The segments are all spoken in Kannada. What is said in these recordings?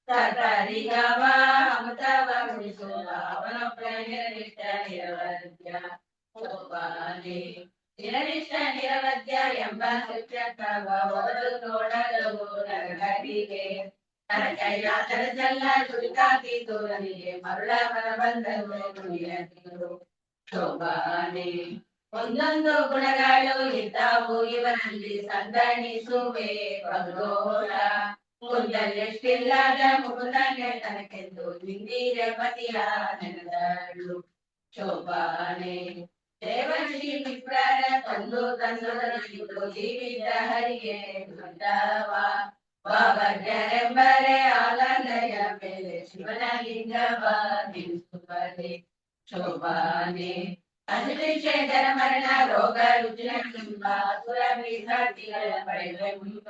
ಸರ್ಕಾರಿಗವ ಅಮೃತವ ಉಳಿಸುವ ಅವನೊಬ್ಬ ನಿರನಿಷ್ಠ ನಿರವಧ್ಯ ಸೋಪಾನೆ ನಿರನಿಷ್ಠ ನಿರವಧ್ಯ ಎಂಬ ಶಿಕ್ಷಕವ ಒಡೆದು ನೋಡಲು ನರಗಳಿಗೆ ನರಕೈಲಾಸಲ್ಲ ಸುರಿತಾತಿ ತೋರನಿಗೆ ಮರುಳ ಮರ ಬಂದರು ನುಡಿಯರು ಶೋಭಾನೆ ಒಂದೊಂದು ಗುಣಗಳು ಇದ್ದಾವು ಇವನಲ್ಲಿ ಸಂದಣಿಸುವೆ ಬದೋಳ ಮುಂದೆಷ್ಟಿಲ್ಲದ ಮುಗುದನೆ ತನಕೆಂದು ಇಂದಿರ ಪತಿಯ ನೆನೆದಳು ಶೋಭಾನೆ ದೇವಶ್ರೀ ವಿಪ್ರರ ತಂದು ತಂದು ಜೀವಿತ ಹರಿಗೆ ದುಡ್ಡವ ಬಾಬಜ್ಞರೆಂಬರೆ ಆಲಂದಯ ಮೇಲೆ ಶಿವನ ಲಿಂಗವ ನಿಲ್ಲಿಸುತ್ತದೆ ಶೋಭಾನೆ ಅನುಶೇಷರ ಮರಣ ರೋಗ ರುಚಿನ ಸುರ ಬೀಸಾತಿಗಳ ಪಡೆದ ಮುಂಬ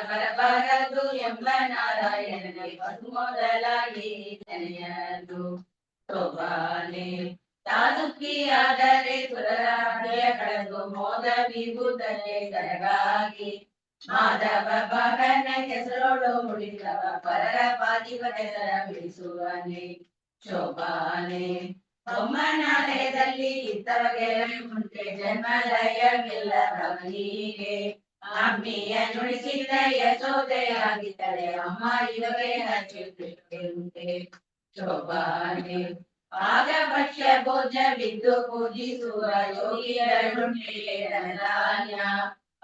ಬರಬಾರದು ಎಂಬ ನಾರಾಯಣನಿಗೆ ಮೊದಲಾಗಿ ನೆನೆಯದು ಶೋಭಾನೆ ತಾಲುಕಿಯಾದರೆ ಸುರರಾಜ್ಯ ಕಳೆದು ಮೋದ ವಿಭೂತನೆ ಕರಗಾಗಿ ಮಾಧವ ಭಗನ ಹೆಸರೋಡು ಮುಡಿದವ ಪರರ ಪಾದಿವ ಹೆಸರ ಬಿಡಿಸುವನೆ ಶೋಭಾನೆ ಬೊಮ್ಮನಾಲಯದಲ್ಲಿ ಇದ್ದವಗೆ ಮುಂದೆ ಜನ್ಮಲಯವಿಲ್ಲ ರಮಣಿಗೆ ಅಮ್ಮಿಯ ನುಡಿಸಿದ ಯಶೋದೆಯಾಗಿದ್ದರೆ ಅಮ್ಮ ಇವಾಗ ಹಚ್ಚುತ್ತೆ ಶೋಭಾನೆ ಆಗ ಭಕ್ಷ್ಯ ಭೋಜ ಬಿದ್ದು ಪೂಜಿಸುವ ಯೋಗಿಯ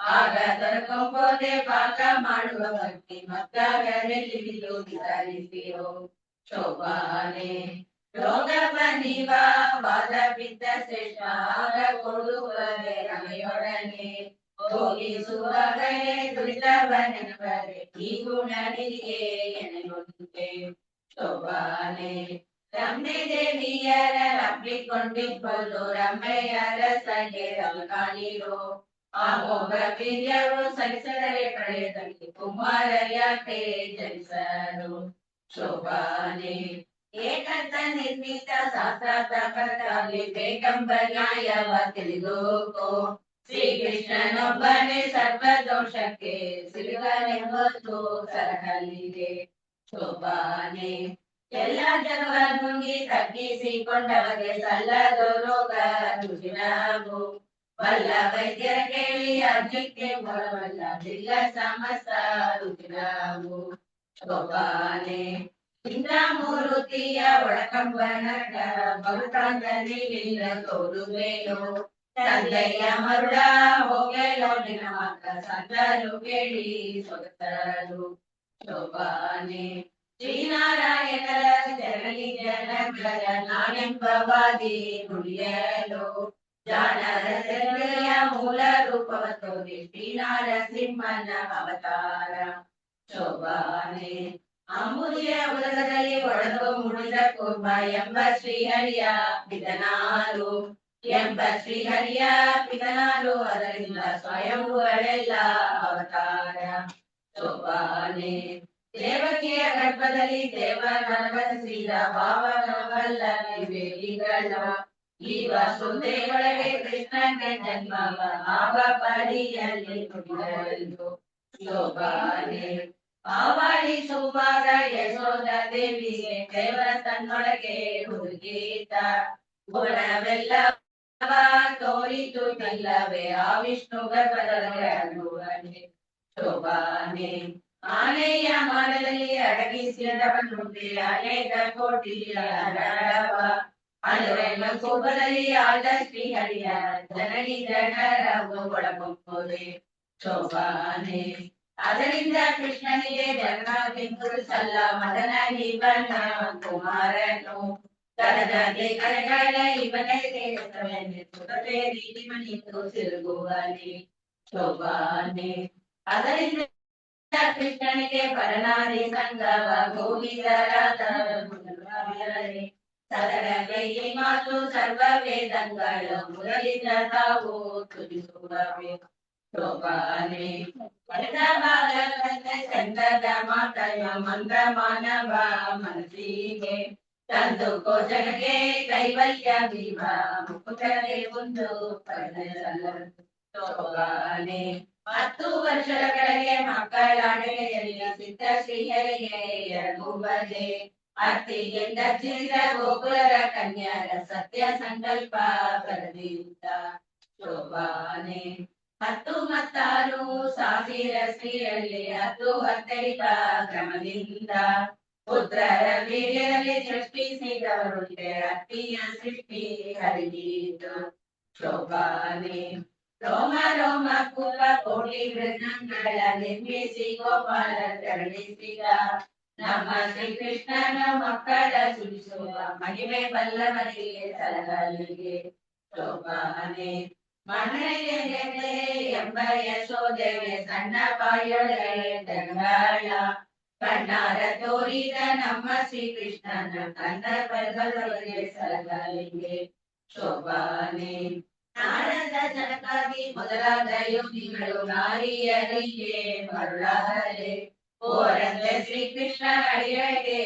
ಆಗ ದೊರಕೊಂಬೋದೆ ಪಾಕ ಮಾಡುವ ಭಕ್ತಿ ಮಕ್ಕಳಲ್ಲಿ ವಿಚಾರಿಸಿರೋ ಶೋಭಾನೆ ರೋಗ ಬನಿವ ವಾದ ಬಿದ್ದ ಶ್ರೇಷ್ಠ ಆಗ ಕೊಡುವರೆ ರಮೆಯೊಡನೆ ಹೋಗಿಸುವವರೇ ದುರಿತವನೆಂಬರೆ ಈ ಗುಣನಿಗೆ ಎನೆಯುತ್ತೆ ಶೋಭಾನೆ ರಮ್ಯ ದೇವಿಯರ ರಪ್ಪಿಕೊಂಡಿಬ್ಬರು ರಮ್ಮೆಯರ ಸಗೆ ಕಾಣಿರೋ ಆ ಮೋಗ ವೀರ್ಯವು ಸರಿಸದರೆ ಪಡೆದಲ್ಲಿ ಕುಮಾರಯ್ಯಕ್ಕೆ ಜನಿಸರು ಶೋಭಾನೆ ಏಕಂತ ನಿರ್ಮಿತ ಶಾಸ್ತ್ರಾರ್ಥಕರ್ತಾಗಿ ಬೇಕೆಂಬ ನ್ಯಾಯವ ತಿಳಿದೋಕೋ ಶ್ರೀಕೃಷ್ಣನೊಬ್ಬನೇ ಸರ್ವದೋಷಕ್ಕೆ ಸಿರಿಗನೆಂಬುದು ಸರಹಲ್ಲಿದೆ ಶೋಭಾನೆ ಎಲ್ಲ ಜಗವ ನುಂಗಿ ತಗ್ಗಿಸಿಕೊಂಡವಗೆ ಸಲ್ಲದು ರೋಗ ರುಜಿನವು ಬಲ್ಲ ವೈದ್ಯರ ಕೇಳಿ ಅರ್ಜಿಕ್ಕೆ ಬರವಲ್ಲ ಜಿಲ್ಲ ಸಮಸ್ತ ರುಜಿನವು ಶೋಭಾನೆ ಇಂದ ಮೂರುತಿಯ ಒಳಕಂಬನ ಬಹುತಾಂತನಿಲ್ಲ ತೋರುವೇನು ತಂದೆಯ ಮರುಳ ಹೋಗಲೋ ನಿನ್ನ ಮಾತ್ರ ಸಂತರು ಕೇಳಿ ಸೊಗಸರು ಶೋಭಾನೆ ಶ್ರೀನಾರಾಯಣರ ಜನನಿ ಜನಗರ ನಾನೆಂಬವಾದಿ ನುಡಿಯಲು ಜಾಣರ ಜನತೆಯ ಮೂಲ ರೂಪವ ತೋರಿ ಶ್ರೀನಾರಸಿಂಹನ ಅವತಾರ ಶೋಭಾನೆ ಅಂಬುದಿಯ ಉದರದಲ್ಲಿ ಒಡೆದು ಮುಡಿದ ಕುರ್ಮ ಎಂಬ ಶ್ರೀಹರಿಯ ಪಿತನಾರು ಎಂಬ ಶ್ರೀಹರಿಯ ಪಿತನಾರು ಅದರಿಂದ ಸ್ವಯಂಗಳೆಲ್ಲ ಅವತಾರ ಶೋಭಾನೆ ದೇವಕಿಯ ಗರ್ಭದಲ್ಲಿ ದೇವನವಸಿದ ಭಾವನವಲ್ಲ ವೇದಿಗಳ ಈ ವಸುದೇವಳಿಗೆ ಕೃಷ್ಣನ ಜನ್ಮವ ಆವ ಪಡಿಯಲ್ಲಿ ನುಡಿದಳು ಶೋಭಾನೆ ಆವಾಳಿ ಸುಮಾರ ಯಶೋಧ ದೇವಿಗೆ ದೇವ ತನ್ನೊಳಗೆ ಹುಡುಗೀತ ಗುಣವೆಲ್ಲ ತೋರಿತು ಇಲ್ಲವೇ ಆ ವಿಷ್ಣು ಗರ್ಭದಲ್ಲಿ ಶೋಭಾನೆ ಆನೆಯ ಮಾನದಲ್ಲಿ ಅಡಗಿಸಿದವನುಂಟೆ ಅನೇಕ ಕೋಟಿಯ ಅಲ್ಲವೆಲ್ಲ ಕೋಪದಲ್ಲಿ ಆದ ಶ್ರೀಹರಿಯ ಜನನಿ ಜನರವು ಒಳಗೊಂಬೋದೆ ಶೋಭಾನೆ ಅದರಿಂದ ಕೃಷ್ಣನಿಗೆ ಜನ್ಮ ಸಲ್ಲ ಮದನ ಇವನ ಕುಮಾರನು ಕರದಲ್ಲಿ ಕರೆಗಳ ಇವನೇ ಸುಖತೆ ರೀತಿ ಮನಿತು ತಿರುಗುವನೆ ಶೋಭಾನೆ ಅದರಿಂದ ಕೃಷ್ಣನಿಗೆ ಪರನಾರಿ ಸಂಗವ ಗೋವಿಂದರಾದ ಸದರ ಕೈಯಿ ಮಾತು ಸರ್ವ ವೇದಂಗಳು ಮುರಳಿದ ತಾವು ತುರಿಸುವವೆ ಶೋಭಾನೆ ಚಂದದ ಮಾತಯ ಮಂತ್ರ ಮಾನವ ಮನಸ್ಸಿಗೆ ತಂದು ಕೋಚನಿಗೆ ಕೈವಲ್ಯ ವಿವ ಮುಕುಟನೆ ಒಂದು ಪಡೆದಲ್ಲ ಶೋಭಾನೆ 10 ವರ್ಷದ ಕೆಳಗೆ ಮಕ್ಕಳ ಅಡುಗೆಯಲ್ಲಿ ಸಿದ್ಧ ಶ್ರೀಹರಿಗೆ 2 ಬಗೆ ಅತ್ತಿಗೆಂದ ಚಿರ ಗೋಕುಲದ ಕನ್ಯರ ಸತ್ಯ ಸಂಕಲ್ಪ ಬರದಿಂದ ಶೋಭಾನೆ 10 ಮತ್ತಾರು ಸಾವಿರ ಸ್ತ್ರೀಯಲ್ಲಿ 10 ಅತ್ತಡಿತ ಕ್ರಮದಿಂದ ಪುತ್ರರ ವೀರ್ಯದಲ್ಲಿ ಸೃಷ್ಟಿಸಿದವರು ಅತ್ತಿಯ ಸೃಷ್ಟಿ ಹರಿಗಿದ್ದು ಶೋಭಾನೆ ರೋಮ ರೋಮ ಕುಲ ಕೋಟಿ ವೃಂದಗಳ ನಿರ್ಮಿಸಿ ಗೋಪಾಲ ಕರುಣಿಸಿದ ನಮ್ಮ ಶ್ರೀಕೃಷ್ಣನ ಮಕ್ಕಳ ಸುರಿಸುವ ಮಹಿಮೆ ಬಲ್ಲವರಿಗೆ ಸಲಹಲಿಗೆ ಶೋಭಾನೆ ಮನೆಗೆ ಎಂಬ ಯಶೋಧೆಗೆ ಸಣ್ಣ ಬಾಯೊಳಗೆ ಗಂಗಾಳ ಕಣ್ಣಾರ ತೋರಿದ ನಮ್ಮ ಶ್ರೀಕೃಷ್ಣನ ಕನ್ನ ಬಲ್ಲವರಿಗೆ ಸಲಹಲಿಗೆ ಶೋಭಾನೆ ನಾರದ ಜನಕಾದಿ ಮೊದಲಾದ ಯೋಗಿಗಳು ನಾರಿಯರಿಗೆ ಮರುಳಾದರೆ ಓರಂತೆ ಶ್ರೀಕೃಷ್ಣ ಅಡಿಯಗೆ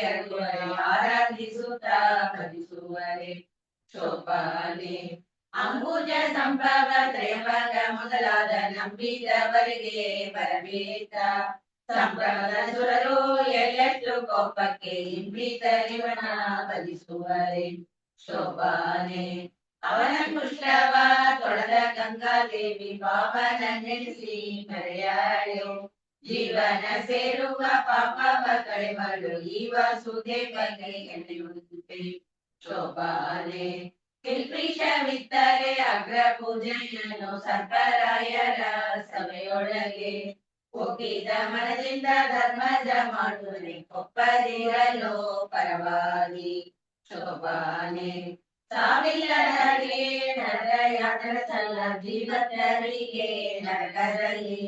ಆರಾಧಿಸುತ್ತಾ ಭಜಿಸುವರೆ ಶೋಭಾನೆ ಅಂಬುಜ ಸಂಭವ ತ್ರಯಭಾಗ ಮೊದಲಾದ ನಂಬಿದವರಿಗೆ ಬರಬೇಕ ಸಂಭ್ರಮದ ಸುರರು ಎಳ್ಳಷ್ಟು ಕೋಪಕ್ಕೆ ಇಂಬಿತರಿವನ ಭಜಿಸುವರೆ ಶೋಭಾನೆ ಅವನ ಕುಷ್ಟವ ತೊಳೆದ ಗಂಗಾದೇವಿ ಪಾಪನ ನೆನೆಸಿ ಮರೆಯಾಳು ಜೀವನ ಸೇರುವ ಪಾಪವ ಕಳೆಮಳು ಈ ವಾಸುದೇ ಬಗ್ಗೆ ಎನ್ನುವಂತೆ ಶೋಭಾನೆ ಕಿಲ್ಪಿಷವಿದ್ದರೆ ಅಗ್ರ ಪೂಜೆಯನ್ನು ಸರ್ಪರಾಯರ ಸಭೆಯೊಳಗೆ ಒಪ್ಪಿದ ಮನದಿಂದ ಧರ್ಮದ ಮಾಡುವನೆ ಒಪ್ಪದಿರಲು ಪರವಾಗಿ ಶೋಭಾನೆ ಸಾವಿಲ್ಲದಗೆ ನರಯಾತನ ಜೀವತರಿಗೆ ನರಕದಲ್ಲಿ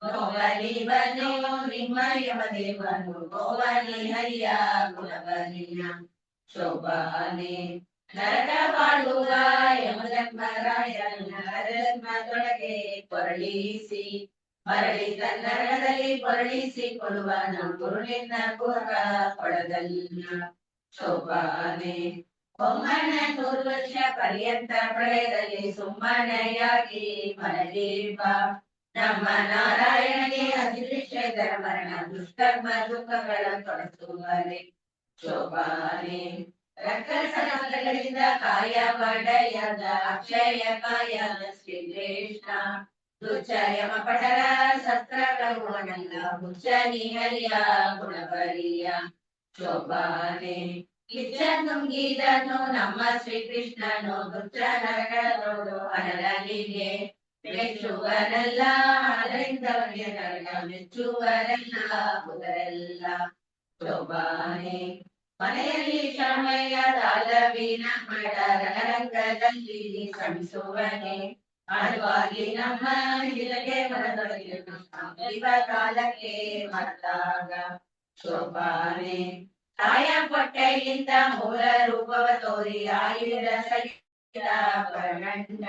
ಗೋವಲಿ ಬನು ನಿಮ್ಮ ಯಮದೇವನು ಗೋವಲಿ ಹರಿಯ ಗುಣಬಲಿಯ ಶೋಭಾನೆ ನರಕ ಬಾಳುವ ಯಮಧರ್ಮರಾಯನ ನರಧರ್ಮದೊಳಗೆ ಪೊರಳಿಸಿ ಮರಳಿ ನರಕದಲ್ಲಿ ಪೊರಳಿಸಿ ಕೊಡುವನ ಗುರುಳಿನ ಕುಹಕ ಕೊಡದಲ್ಲ ಶೋಭಾನೆ ಒಮ್ಮನ 100 ವರ್ಷ ಪರ್ಯಂತ ಪ್ರಳಯದಲ್ಲಿ ಸುಮ್ಮನೆಯಾಗಿ ಮರಳಿರುವ ನಮ್ಮ ನಾರಾಯಣಗೆ ಅತಿದೃಶ್ಯದ ಮರಣ ದುಷ್ಕರ್ಮ ದುಃಖಗಳ ತೊಡಸುವರೆ ಶೋಭಾನೆ ರಕ್ಕಸಗಳಿಂದ ಕಾಯ ಪಡೆಯದ ಅಕ್ಷಯ ಕಾಯದ ಶ್ರೀಕೃಷ್ಣ ದುಚ್ಚಯಮ ಪಟರ ಸತ್ರಗಳುಣಲ್ಲ ಹುಚ್ಚ ನಿಹರಿಯ ಗುಣಬಲಿಯ ಶೋಭಾನೆ ನುಂಗಿದನು ನಮ್ಮ ಶ್ರೀಕೃಷ್ಣನು ದುಷ್ಟ ನರಗಳೋಡು ಅನಲನಿಗೆ ಮೆಚ್ಚುವರಲ್ಲ ಅದರಿಂದ ನರಕ ಮೆಚ್ಚುವರಲ್ಲ ಬುಧರೆಲ್ಲ ಶೋಭಾನೆ ಮನೆಯಲ್ಲಿ ಶ್ರಮಯ ತಾಲವೀನ ಮಠ ರಣರಂಗದಲ್ಲಿ ಶ್ರಮಿಸುವನೆ ಆಡುವಾಗಿ ನಮ್ಮ ಹಿರಗೆ ಮನದೊಳಗೆ ಕಾಲಕ್ಕೆ ಮರೆತಾಗ ಶೋಭಾನೆ ತಾಯ ಹೊಟ್ಟೆಯಿಂದ ಮೂಲ ರೂಪವ ತೋರಿ ಆಯುಧ ಸಹಿತ ಪರಗಂಡ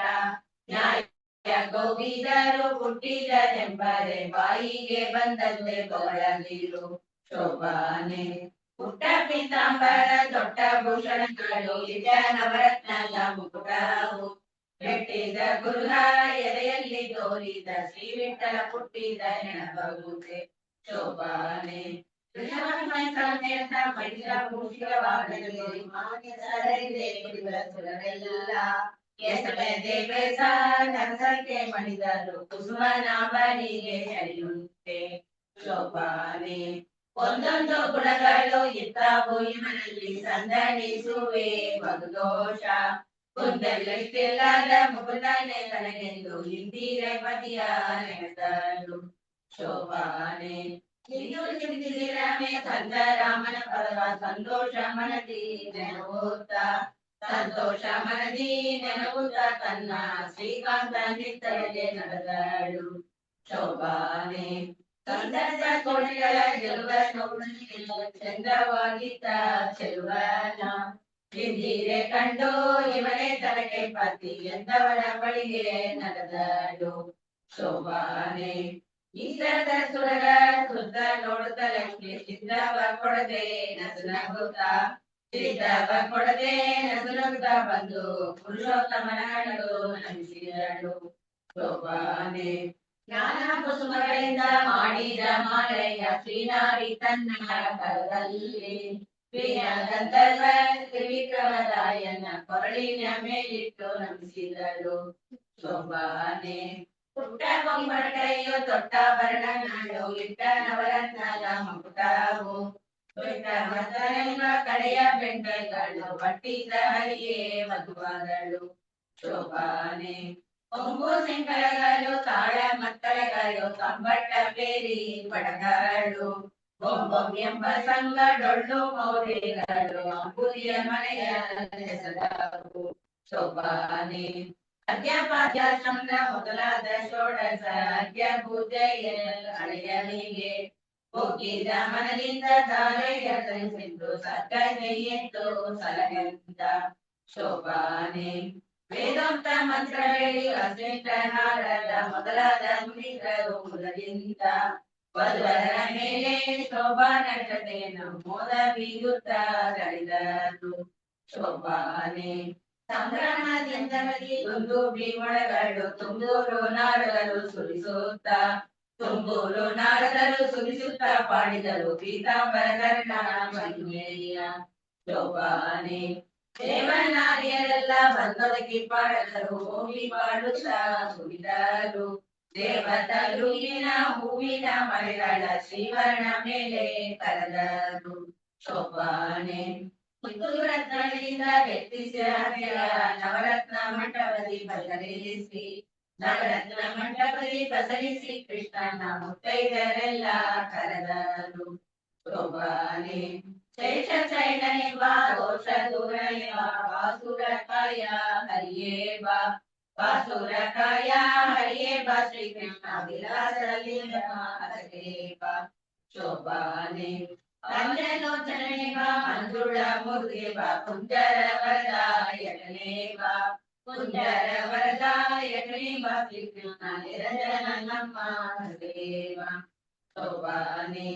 ನ್ಯಾಯ ಗೋಗಿದರು ಹುಟ್ಟಿದರೆಂಬರೆ ಬಾಯಿಗೆ ಬಂದಂತೆ ಬೊಗಳದಿರು ಶೋಭಾನೆ ಪುಟ್ಟ ಪೀತಾಂಬರ ದೊಡ್ಡ ಭೂಷಣಗಳು ಇದ ನವರತ್ನದ ಮುಕುಟವು ಬೆಟ್ಟಿದ ಗುರುಹ ಎದೆಯಲ್ಲಿ ತೋರಿದ ಶ್ರೀ ವಿಠಲ ಪುಟ್ಟಿದ ನೆನಪಗುತೆ ಶೋಭಾನೆ ಮಣಿದರು ಕುಸುಮನಾಭನಿಗೆ ಹರಿಯುತ್ತೆ ಶೋಭಾನೆ ಒಂದೊಂದು ಗುಣಗಳು ಇದ್ದಾವು ಇವನಲ್ಲಿ ಸಂದಣಿಸುವೆ ಬಹುದೋಷ ಕುಂದೆಲ್ಲಷ್ಟಿಲ್ಲದ ಮುಗುದನೆ ತನಗೆಂದು ಇಂದಿರೆ ಪತಿಯ ನೆನೆದಳು ಶೋಭಾನೆ ಚಿಂತಿಸಿರಮೆ ಸಂತ ರಾಮನ ಪದವ ಸಂತೋಷ ಮನದಿ ನೆನವುತ್ತ ಸಂತೋಷ ಮನದಿ ನೆನವುತ್ತ ತನ್ನ ಶ್ರೀಕಾಂತ ನಿತ್ತರಿಗೆ ನಡೆದಳು ಶೋಭಾನೆ ಸಂದರ್ಭ ಕೋಣೆಗಳ ಗೆಲುವ ಚಂದ್ರವಾಗಿದ್ದ ಚೆಲುವನ ಇಂದಿರೆ ಕಂಡು ಇವನೇ ತನಗೆ ಪತಿ ಎಂದವನ ಬಳಿಗೆ ನಡೆದಳು ಶೋಭಾನೆ ಈಶ್ವರದ ಸುರಗ ಸುತ್ತ ನೋಡುತ್ತ ಲಕ್ಷ್ಮಿ ಸಿದ್ಧವ ಕೊಡದೆ ನಸುನಗುತ್ತ ಸಿದ್ಧವ ಕೊಡದೆ ನಸುನಗುತ್ತ ಬಂದು ಪುರುಷೋತ್ತಮನ ನಡು ನಮಿಸಿದಳು ಶೋಭಾನೆ ಜ್ಞಾನ ಕುಸುಮಗಳಿಂದ ಮಾಡಿದ ಮಾಲೆಯ ಶ್ರೀನಾರಿ ತನ್ನ ಕರದಲ್ಲಿ ವೀಣ ಗಂಧರ್ವ ತ್ರಿವಿಕ್ರಮರಾಯನ ಕೊರಳಿನ ಮೇಲಿಟ್ಟು ನಮಿಸಿದಳು ಶೋಭಾನೆ ಪುಟ್ಟ ಬೊಂಬಟೆಯು ತೊಟ್ಟಾಭರಣಗಳು ಇಟ್ಟ ನವರತ್ನದ ಮುಕುಟವು ವಿಕ್ರಮದನೆಂಬ ಕಡೆಯ ಬೆಂಡೆಗಳು ಬಟ್ಟಿದ ಹರಿಯೇ ಮಧುವಾದಳು ಶೋಭಾನೆ ಕೊಂಬು ಸಿಂಕಳಗಳು ತಾಳ ಮಕ್ಕಳಗಳು ಕಂಬಟ್ಟ ಬೇರಿ ಪಡಗಳು ಬೊಂಬೊಂ ಎಂಬ ಸಂಘ ಡೊಳ್ಳು ಮೌರಿಗಳು ಅಂಬುದಿಯ ಮನೆಯ ಹೆಸರಾಗು ಶೋಭಾನೆ ಅದ್ಯಪಾದ್ಯಾಶ್ರಮದ ಮೊದಲಾದ ಷೋಡಶ ಅದ್ಯ ಪೂಜೆಯ ಅಳೆಯಲಿಗೆ ಹೋಗಿದ ಮನದಿಂದ ಧಾರೆಯ ಸರಿಸಿದ್ದು ಸಕ್ಕನೆಯೆಂದು ಸಲಹೆಂದ ಶೋಭಾನೆ ವೇದೋಕ್ತ ಮಂತ್ರ ಹೇಳಿ ಅಶ್ವಿತ ನಾರದ ಮೊದಲಾದ ಮುನಿಗಳು ಮೊದಲಿಂದ ವಧುವರ ಮೇಲೆ ಶೋಭಾನ ಜೊತೆಯನ್ನು ಮೋದ ಬೀಗುತ್ತ ತಳಿದರು ಶೋಭಾನೆ ಸಂಭ್ರಮದಿಂದಲೇ ದುಂದುಬಿ ಮೊಳಗಳು ತುಂಬೂರು ನಾರದರು ಸುರಿಸುತ್ತ ಪಾಡಿದರು ಪೀತಾಂಬರಕರ್ಣ ಮಹಿಮೆಯ ಶೋಭಾನೆ ದೇವನಾರಿಯರೆಲ್ಲ ಬಂದೊದಗಿ ಪಾಡದರು ಹೋಗಿ ಪಾಡುತ್ತಾ ಸುರಿದರು ದೇವತರುವಿನ ಹೂವಿನ ಮಳೆಗಳ ಶ್ರೀವರ್ಣ ಮೇಲೆ ಕರೆದರು ಶೋಭಾನೆ ಮುತ್ತುರತ್ನಗಳಿಂದ ಕೆತ್ತಿಸಿದ ನವರತ್ನ ಮಂಟಪದಿ ಬದಲಿಸಿ ನವರತ್ನ ಮಂಟಪದಿ ಬದಲಿಸಿ ಕೃಷ್ಣನ ಮುತ್ತೈದರೆಲ್ಲ ಕರೆದರು ಶೋಭಾನೆ ಶೇಷ ಚೈತನ್ಯವ ದೋಷ ದೂರಯವ ವಾಸುರಕಾಯ ಹರಿಯೇ ಬಾ ವಾಸುರಕಾಯ ಹರಿಯೇ ಬಾ ಶ್ರೀಕೃಷ್ಣ ವಿಲಾಸಲಿಂಗ ಹರೇ ಬಾ ಶೋಭಾನೆ ಪಂಚಲೋಚನೆ ಬಾ ಮಂಜುಳ ಮೂರ್ತಿ ಬಾ ಕುಂಜರ ವರದಾಯಕನೇ ಬಾ ಕುಂಜರ ವರದಾಯಕನೇ ಬಾ ಶ್ರೀಕೃಷ್ಣ ನಿರಂಜನ ನಮ್ಮ ಹರೇ ಬಾ ಶೋಭಾನೆ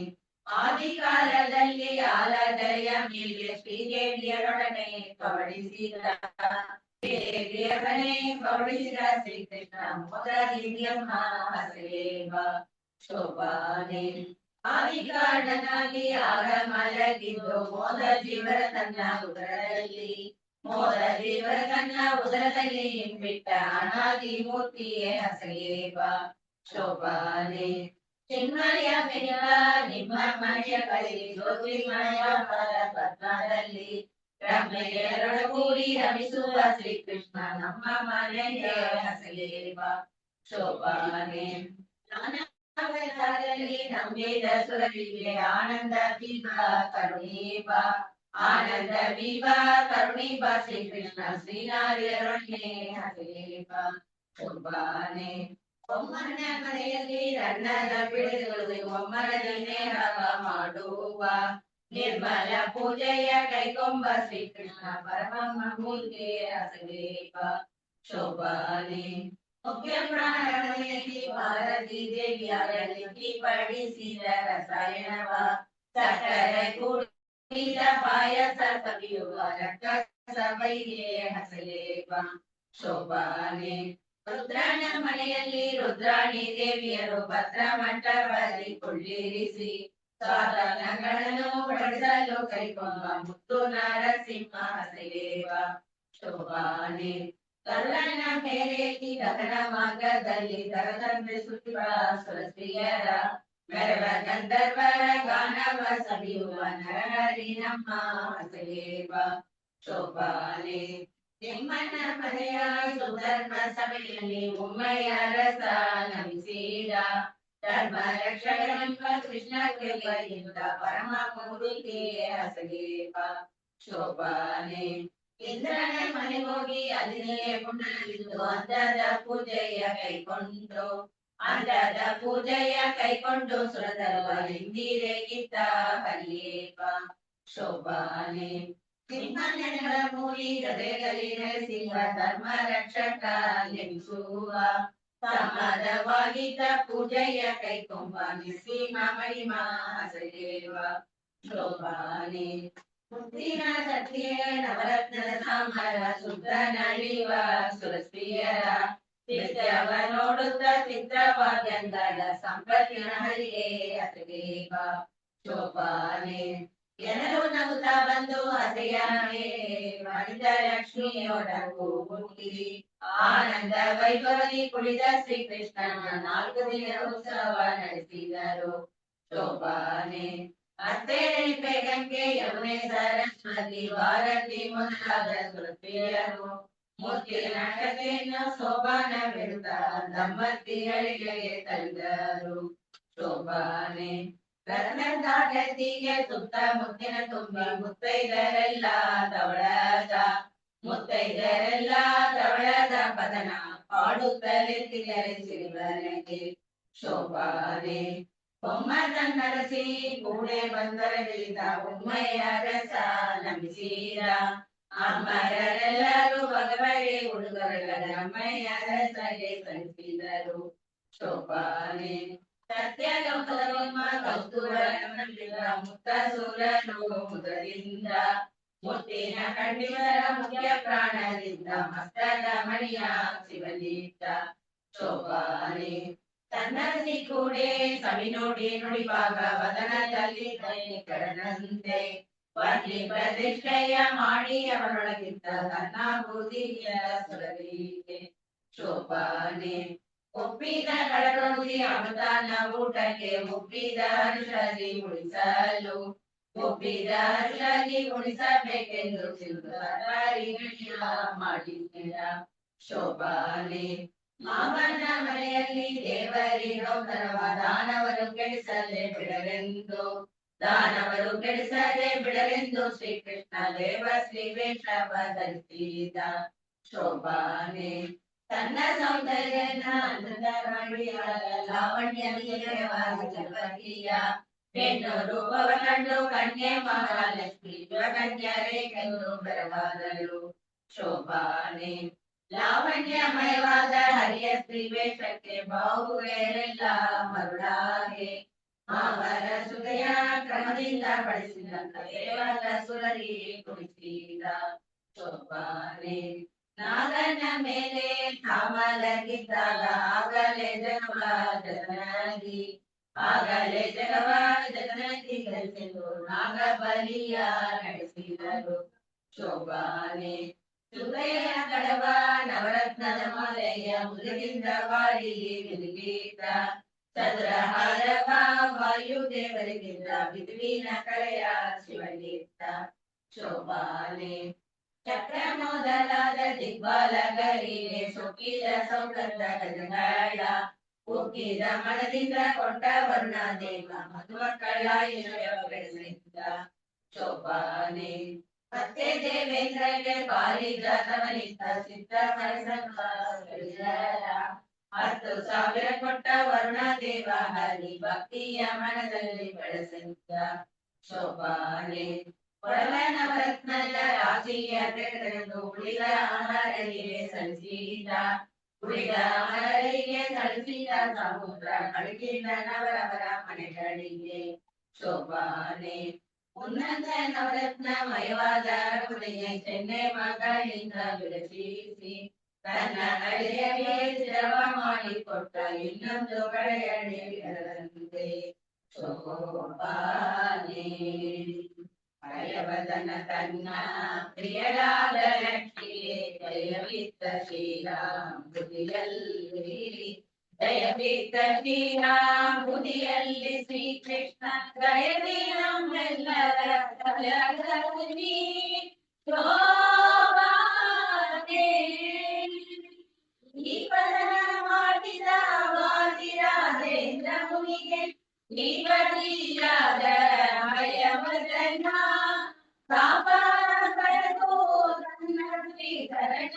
ಆದಿಕಾಲದಲ್ಲಿ ಆಲದರೆಯ ಮೇಲೆ ಶ್ರೀದೇವಿಯರೊಡನೆ ಪವಡಿಸಿದ ಶ್ರೀಕೃಷ್ಣ ಮೋದಮ್ಮ ಹಸೇವ ಶೋಭಾನೆ ಆದಿಕಾರಣನಾಗಿ ಆಗ ಮಲಗಿದ್ದು ಮೋದ ಜೀವರ ತನ್ನ ಉದರದಲ್ಲಿ ಬಿಟ್ಟ ಅನಾದಿ ಮೂರ್ತಿಯೇ ಹಸೇವ ಶೋಭಾನೆ ಚಿನ್ಮಯ ಬೆಳೆವ ನಿಮ್ಮ ಮನೆಯ ಕಳಿ ಜ್ಯೋತಿರ್ಮಯ ಪದ್ಮದಲ್ಲಿ ರಮ್ಮೆಯರೊಡಗೂಡಿ ರಮಿಸುವ ಶ್ರೀಕೃಷ್ಣ ನಮ್ಮ ಮನೆಯ ಹಸಲೇವ ಶೋಭಾನೆ ನಾನಾವತಾರದಲ್ಲಿ ನಂಬಿದ ಸುರರಿಗೆ ಆನಂದ ಬೀವ ಕರುಣೀವ ಆನಂದ ಬೀವ ಕರುಣೀವ ಶ್ರೀಕೃಷ್ಣ ಶ್ರೀನಾರಿಯರೊಡನೆ ಹಸಲೇವ ಶೋಭಾನೆ ಒಮ್ಮನ ಮನೆಯಲ್ಲಿ ರನ್ನದ ಬಿಡಿಸುವುದು ಒಮ್ಮನದನ್ನೇ ಹವ ಮಾಡುವ ನಿರ್ಮಲ ಪೂಜೆಯ ಕೈಕೊಂಬ ಶ್ರೀಕೃಷ್ಣ ಪರಮಮ್ಮ ಮೂರ್ತಿ ಹಸಲೇವ ಶೋಭಾನೆ ಮುಖ್ಯ ಪ್ರಾಣಗಳಲ್ಲಿ ಭಾರತೀ ದೇವಿಯರಲ್ಲಿ ಪಡಿಸಿದ ರಸಾಯನವ ಸಕ್ಕರೆ ಕೂಡಿದ ಪಾಯಸ ಸವಿಯುವ ರಕ್ಕಸ ಬೈಗೆ ಹಸಲೇವ ಶೋಭಾನೆ ರುದ್ರನ ಮನೆಯಲ್ಲಿ ರುದ್ರಾಣಿ ದೇವಿಯರು ಭದ್ರ ಮಂಟಪದಲ್ಲಿ ಕೊಳ್ಳಿರಿಸಿ ಸಾಧನಗಳನ್ನು ಬಡಿಸಲು ಕೈಕೊಂಬ ಮುತ್ತು ನರಸಿಂಹ ಹಸಲೇವ ಶೋಭಾನೆ ಕರುಳನ ಮೇರೆಯಲ್ಲಿ ಗಗನ ಮಾರ್ಗದಲ್ಲಿ ತರತಂಬಿಸುತ್ತಿರುವ ಸುರಸ್ತ್ರೀಯರ ಮೆರವ ಗಂಧರ್ವರ ಗಾನವ ಸವಿಯುವ ನರಹರಿ ನಮ್ಮ ಹಸಲೇವ ಶೋಭಾನೆ ನಿಮ್ಮನ ಮನೆಯ ಸುಧರ್ಮ ಸಭೆಯಲ್ಲಿ ಉಮ್ಮೆಯ ರಸ ನಮಿಸಿದ ಧರ್ಮ ರಕ್ಷಕನೆಂಬ ಕೃಷ್ಣ ಕೃಪೆಯಿಂದ ಪರಮ ಮೂರ್ತಿ ಹಸಲೇವ ಶೋಭಾನೆ ಇಂದ್ರನ ಮನೆ ಹೋಗಿ ಅಲ್ಲಿಯೇ ಪುನರಿದ್ದು ಅಂದದ ಪೂಜೆಯ ಕೈಕೊಂಡು ಸುರತರುವ ಇಂದಿರೆಗಿದ್ದ ಹರಿಯೇವ ಶೋಭಾನೆ ಸಿಂಹನೆಗಳ ಮೂರಿ ಹೃದಯದಲ್ಲಿ ನೆಲೆಸಿರುವ ಧರ್ಮ ರಕ್ಷಕ ನೆನೆಸುವ ಸಮಾಧವಾಗಿದ್ದ ಪೂಜೆಯ ಕೈಕೊಂಬ ನಿಸ್ಸೀಮ ಮಹಿಮಾ ಹಸಲೇವ ಶೋಭಾನೆ ಮುತ್ತಿನ ಸತ್ಯ ನವರತ್ನದ ಸಾಮರ ಶುದ್ಧ ನಳಿವ ಸುರಸ್ತ್ರೀಯರ ನಿತ್ಯವ ನೋಡುತ್ತ ಚಿತ್ರವಾಗ್ಯಂಗಳ ಸಂಪತ್ತಿನ ಹರಿಗೆ ಹಸಿರೇವ ಶೋಭಾನೆ ಜನರು ನಗುತ್ತಾ ಬಂದು ಹಸೆಯಾಗೆ ಮನಿತ ಲಕ್ಷ್ಮಿಯೊಡಗು ಹುಟ್ಟಿ ಆನಂದ ವೈಭವದಿ ಕುಳಿತ ಶ್ರೀಕೃಷ್ಣನ 4 ದಿನ ಉತ್ಸವ ನಡೆಸಿದರು ಶೋಭಾನೆ ಅತ್ತೆ ಗಂಗೆ ಯಮುನೆ ಸರಸ್ವತಿ ಭಾರತಿ ಮೊದಲಾದ ತೃತೀಯರು ಮುತ್ತಿನ ಕಥೆಯನ್ನು ಶೋಭಾನವಿರುತ್ತ ದಂಪತಿಗಳಿಗೆ ತಂದರು ಶೋಭಾನೆ ರತ್ನದಾಗತಿಗೆ ಸುತ್ತ ಮುತ್ತಿನ ತುಂಬಿ ಮುತ್ತೈದರೆಲ್ಲ ಧವಳದ ಪದನ ಪಾಡುತ್ತಲೆತ್ತಿದರೆ ಸಿರಿವರಗೆ ಶೋಭಾನೆ ಬೊಮ್ಮನರಸಿ ಕೂಡೆ ಬಂದರಲಿದ ಉಮ್ಮೆಯ ರಸ ನಮಿಸಿದ ಅಮ್ಮರೆಲ್ಲರೂ ಭಗವರಿ ಹುಡುಗರ ಅಮ್ಮಯ್ಯ ರಸಗೆ ಸಲ್ಲಿಸಿದರು ಶೋಭಾನೆ ಸತ್ಯಲೋಕದೊಮ್ಮ ಕೌತುಕದಿಂದ ಮುತ್ತ ಸೂರನು ಮುದರಿಂದ ಮುತ್ತಿನ ಖಂಡಿತರ ಮುಖ್ಯ ಪ್ರಾಣದಿಂದ ಮಸ್ತಕ ಮಣಿಯ ಶಿವಲಿದ್ದ ಶೋಭಾನೆ ತನ್ನಸಿ ಕೂಡೆ ಸವಿ ನೋಡಿ ನುಡಿವಾಗ ವದನದಲ್ಲಿ ಕಡದಂತೆ ವರ್ಣಿ ಪ್ರತಿಷ್ಠೆಯ ಮಾಡಿ ಅವರೊಳಗಿದ್ದ ತನ್ನ ಬುದ್ಧಿಯ ಸುರಲಿಗೆ ಶೋಭಾನೆ ಒಪ್ಪಿದ ಕಳಕಿ ಅಮೃತಾನ ಊಟಕ್ಕೆ ಒಪ್ಪಿದ ಹರ್ಷದಿ ಉಳಿಸಬೇಕೆಂದು ಮಾಡಿದ ಶೋಭಾನೆ ಮಾವನ ಮನೆಯಲ್ಲಿ ದೇವರಿ ನೌತನವ ದಾನವರು ಕೆಡಿಸದೆ ಬಿಡಲೆಂದು ಶ್ರೀಕೃಷ್ಣ ದೇವ ಶ್ರೀವೇಷವ ಧರಿಸಿದ ಶೋಭಾನೆ ತನ್ನ ಸೌಂದರ್ಯ ಲಾವಣ್ಯ ಹೆಣ್ಣು ರೂಪವ ಕಂಡು ಕನ್ಯೆ ಮಹಾಲಕ್ಷ್ಮಿ ಕನ್ಯರೇಕೆಂದು ಬರವಾದರು ಶೋಭಾನೆ ಲಾವಣ್ಯಮಯವಾದ ಹರಿಯ ಶ್ರೀವೇಷಕ್ಕೆ ಬಾಹುವೇರೆಲ್ಲ ಮರುಳಾಗೆ ಅವರ ಸುದಯ ಕ್ರಮದಿಂದ ಪಡಿಸಿದಂತ ದೇವರ ಸುರರಿ ಕುಳಿಸಿದ ಶೋಭಾನೆ ನಾಗನ ಮೇಲೆ ಕಾಮಲಗಿದ್ದಾಗ ಆಗಲೇ ಜಗವಾಗಿ ಕಲಿಸಲು ನಾಗಬಲಿಯ ನಡೆಸಿದರು ಶೋಭಾನೆ ಸುದಯ ಕಡವ ನವರತ್ನದ ಮಾಲೆಯ ಮುದುಗಿಂದ ವಾರಿಗೆ ಬೆಳಗೀತ ಚಂದ್ರಹಾರವ ವಾಯುದೇವರಿಗಿಂದ ಬಿದುವಿನ ಕಳೆಯ ಶಿವಲಿದ್ದ ಶೋಭಾನೆ ಚಕ್ರ ಮೊದಲಾದ ದಿಗ್ಬಾಲಕರಿಗೆ ಸೊಕ್ಕಿದ ಸೌಗಂಧ ಗಜಗಳ ಉಕ್ಕಿದ ಮನದಿಂದ ಕೊಟ್ಟ ವರುಣದೇವ ಮಧುಮಕ್ಕಳ ಬೆಳೆಸಿದ್ದ ಶೋಭಾನೆ ಮತ್ತೆ ದೇವೇಂದ್ರಗೆ ಪಾರಿಜಾತವನಿದ್ದ ಸಿದ್ಧ ಹತ್ತು 1000 ಕೊಟ್ಟ ವರುಣದೇವ ಹರಿ ಭಕ್ತಿಯ ಮನದಲ್ಲಿ ಬೆಳೆಸಿದ್ದ ಶೋಭಾನೆ ಒಡಲ ನವರತ್ನದ ರಾಶಿಯ ತೆಗೆದು ಉಳಿದ ಅಮರರಿಗೆ ಸಲ್ಲಿಸಿದ ಸಮುದ್ರ ಕಳಗಿದ ನವರವರ ಮನೆಗಳಿಗೆ ಶೋಭಾನೆ ಉನ್ನತ ನವರತ್ನ ಮಯವಾದ ಕುಡಿಗೆ ಚೆನ್ನೆ ಮಗಳಿಂದ ಬೆಳೆಸಿಸಿ ತನ್ನ ಅಳಿಯಗೆ ದ್ರವ ಮಾಡಿಕೊಟ್ಟ ಇನ್ನೊಂದು ಕಡೆಯಡೆ ಶೋಭಾನೆ ಭಯವದನ ತನ್ನ ಪ್ರಿಯರಾದ ಲಕ್ಷ್ಮಿಗೆ ಜಯವಿತ್ತ ಶ್ರೀರಾಮ್ ಬುದಿಯಲ್ಲಿ ಶ್ರೀಕೃಷ್ಣ ಗಯದಿ ನಮ್ಮೆಲ್ಲರ ಕಲಗಲಿ ಶೋಭಾನೆ ಈ ಪದನ ಮಾಡಿದ ವಾದಿರಾಜೇಂದ್ರ ಮುನಿಗೆ ನೀವದಿಯಾದ ಭಯವದನ ಕಾಪಾಡೋ ತನ್ನ ಶ್ರೀಕರಣ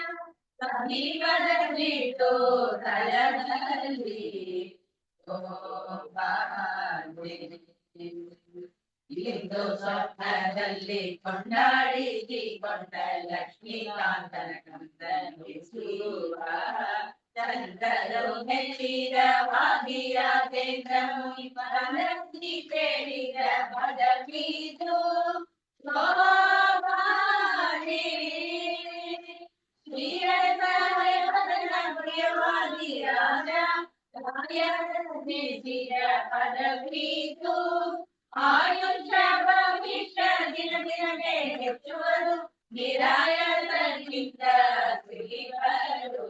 ಸಮೀಪದಲ್ಲಿಟ್ಟು ತಲದಲ್ಲಿ ಇಂದು ಸ್ವಪ್ನದಲ್ಲಿ ಕೊಂಡ ಲಕ್ಷ್ಮೀಕಾಂತನ ಕಂದನು ಚಂದ್ರರು ಮೆಚ್ಚಿದ ಭಾಗಿರಾಜೇಂದ್ರ ಮುನಿ ಪರಮಿ ಕೇಳಿದ ಪದವೀದು ಶೋಭಾನೆ ಶ್ರೀರಸ ಪ್ರಿಯವಾದ ಪದವೀತು ಆಯುಷ ಭವಿಷ್ಯ ದಿನ ದಿನವೇ ಹೆಚ್ಚುವುದು ನಿರಾಯಸಕ್ಕಿಂತ ಸಿರಿವರು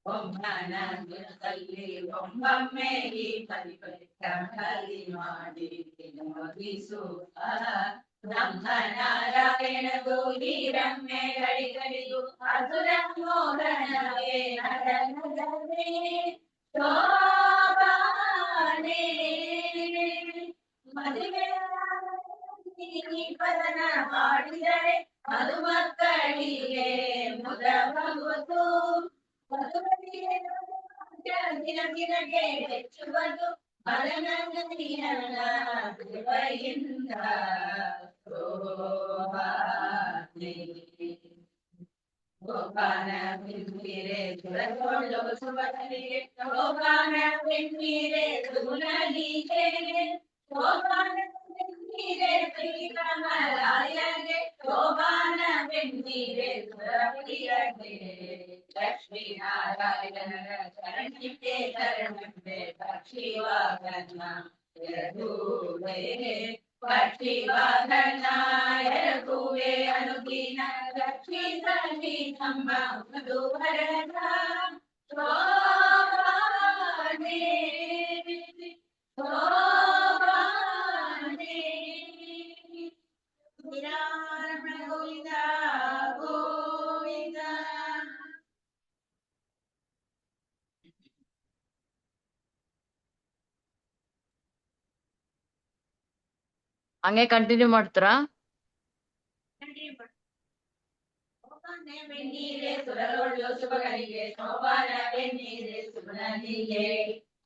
ಒಮ್ಮನ ಗುಣದಲ್ಲಿ ಒಮ್ಮೊಮ್ಮೆ ಈ ಪರಿಪರಿ ಮಾಡಿ ಮುಗಿಸುವ ಬ್ರಹ್ಮನಾರಾಯಣ ಗೌರಿ ರಮ್ಯ ಗಡಿಗಡಿಗೂ ಅಸುರ ಮೋಹನವೇ ನರನರವೇ ಶೋಭಾನೆ ಮದುವೆ ಪದನ ಮಾಡಿದರೆ ಮಧುಮಕ್ಕಳಿಗೆ ಮುದಬಹುದು ದಿನ ದಿನಕ್ಕೆ ಹೆಚ್ಚುವುದು ಮಲನಂದಿಯಲ್ಲ ಕೃಪೆಯಿಂದ ಗೋಪಾನ ಬೆನ್ನೀರೆ ಸುರಗೊಂಡು ಸುಭಗಳಿಗೆ ಗೋಪಾನ ಬೆನ್ನೀರೆ ಸುಗುಣಲಿಗೆ ಗೋಪಾನ ಬೆನ್ನೀರೆ ಶ್ರೀರಾಮರಾಯಗೆ ಗೋಪಾನ ಬೆನ್ನೀರೆ ಸುರಪ್ರಿಯಗೆ ಲಕ್ಷ್ಮೀನಾರಾಯಣರ ಶರಣಿಗೆ ಶರಣೆ ಪಕ್ಷಿವಾಹನ ಎರಗೂವೆ ಪಕ್ಷಿವಾಹನ ಎರಗೂವೆ ಅನುದಿನ ರಕ್ಷಿಸಲಿ ನಮ್ಮ ಮಧುವರನ ಶೋಭಾನೆ ಶೋಭಾನೆ ಗೋವಿಂದ ಗೋವಿಂದ. ಹಂಗೆ ಕಂಟಿನ್ಯೂ ಮಾಡ್ತಾರಾ? ಬೆನ್ನೀರೆ ಸುರಲೊಳ್ಳು ಶುಭಗಳಿಗೆ ಶೋಭಾನ ಬೆನ್ನೀರೆ ಸುಗುಣನಿಗೆ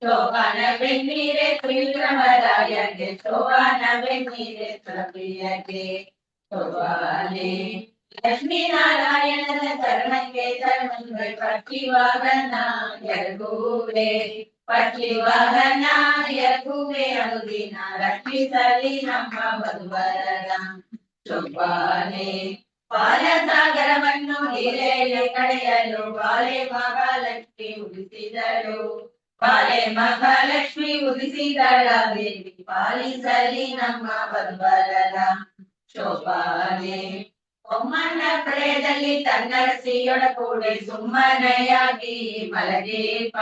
ಶೋಭಾನ ಬೆನ್ನೀರೆ ಶ್ರೀರಾಮರಾಯಗೆ ಶೋಭಾನ ಬೆನ್ನೀರೆ ಸುರಪ್ರಿಯಗೆ ಶೋಭಾನೆ ಲಕ್ಷ್ಮೀನಾರಾಯಣನ ಚರಣಕ್ಕೆ ಚರಣೆ ಪಕ್ಷಿವಾಹನ ಎರಗೂವೆ ಪಕ್ಷಿವಾಹನ ಎರಗೂವೆ ಅನುದಿನ ರಕ್ಷಿಸಲಿ ನಮ್ಮ ಮಧುವರನ ಶೋಭಾನೆ ಪಾಲಸಾಗರವನ್ನು ನೀರೆಯಲ್ಲಿ ಕಡೆಯಲು ಬಾಲೆ ಮಹಾಲಕ್ಷ್ಮಿ ಉದಿಸಿದಳು ಬಾಲೆ ಮಹಾಲಕ್ಷ್ಮಿ ಉದಿಸಿದಳ ದೇವಿ ಪಾಲಿಸಲಿ ನಮ್ಮ ಮಧುವರನ ಶೋಭಾನೆ ಒಮ್ಮನ ಪ್ರಳಯದಲ್ಲಿ ತನ್ನರಸಿಯೊಡಗೂಡಿ ಸುಮ್ಮನೆಯಾಗಿ ಮಲಗೇಪ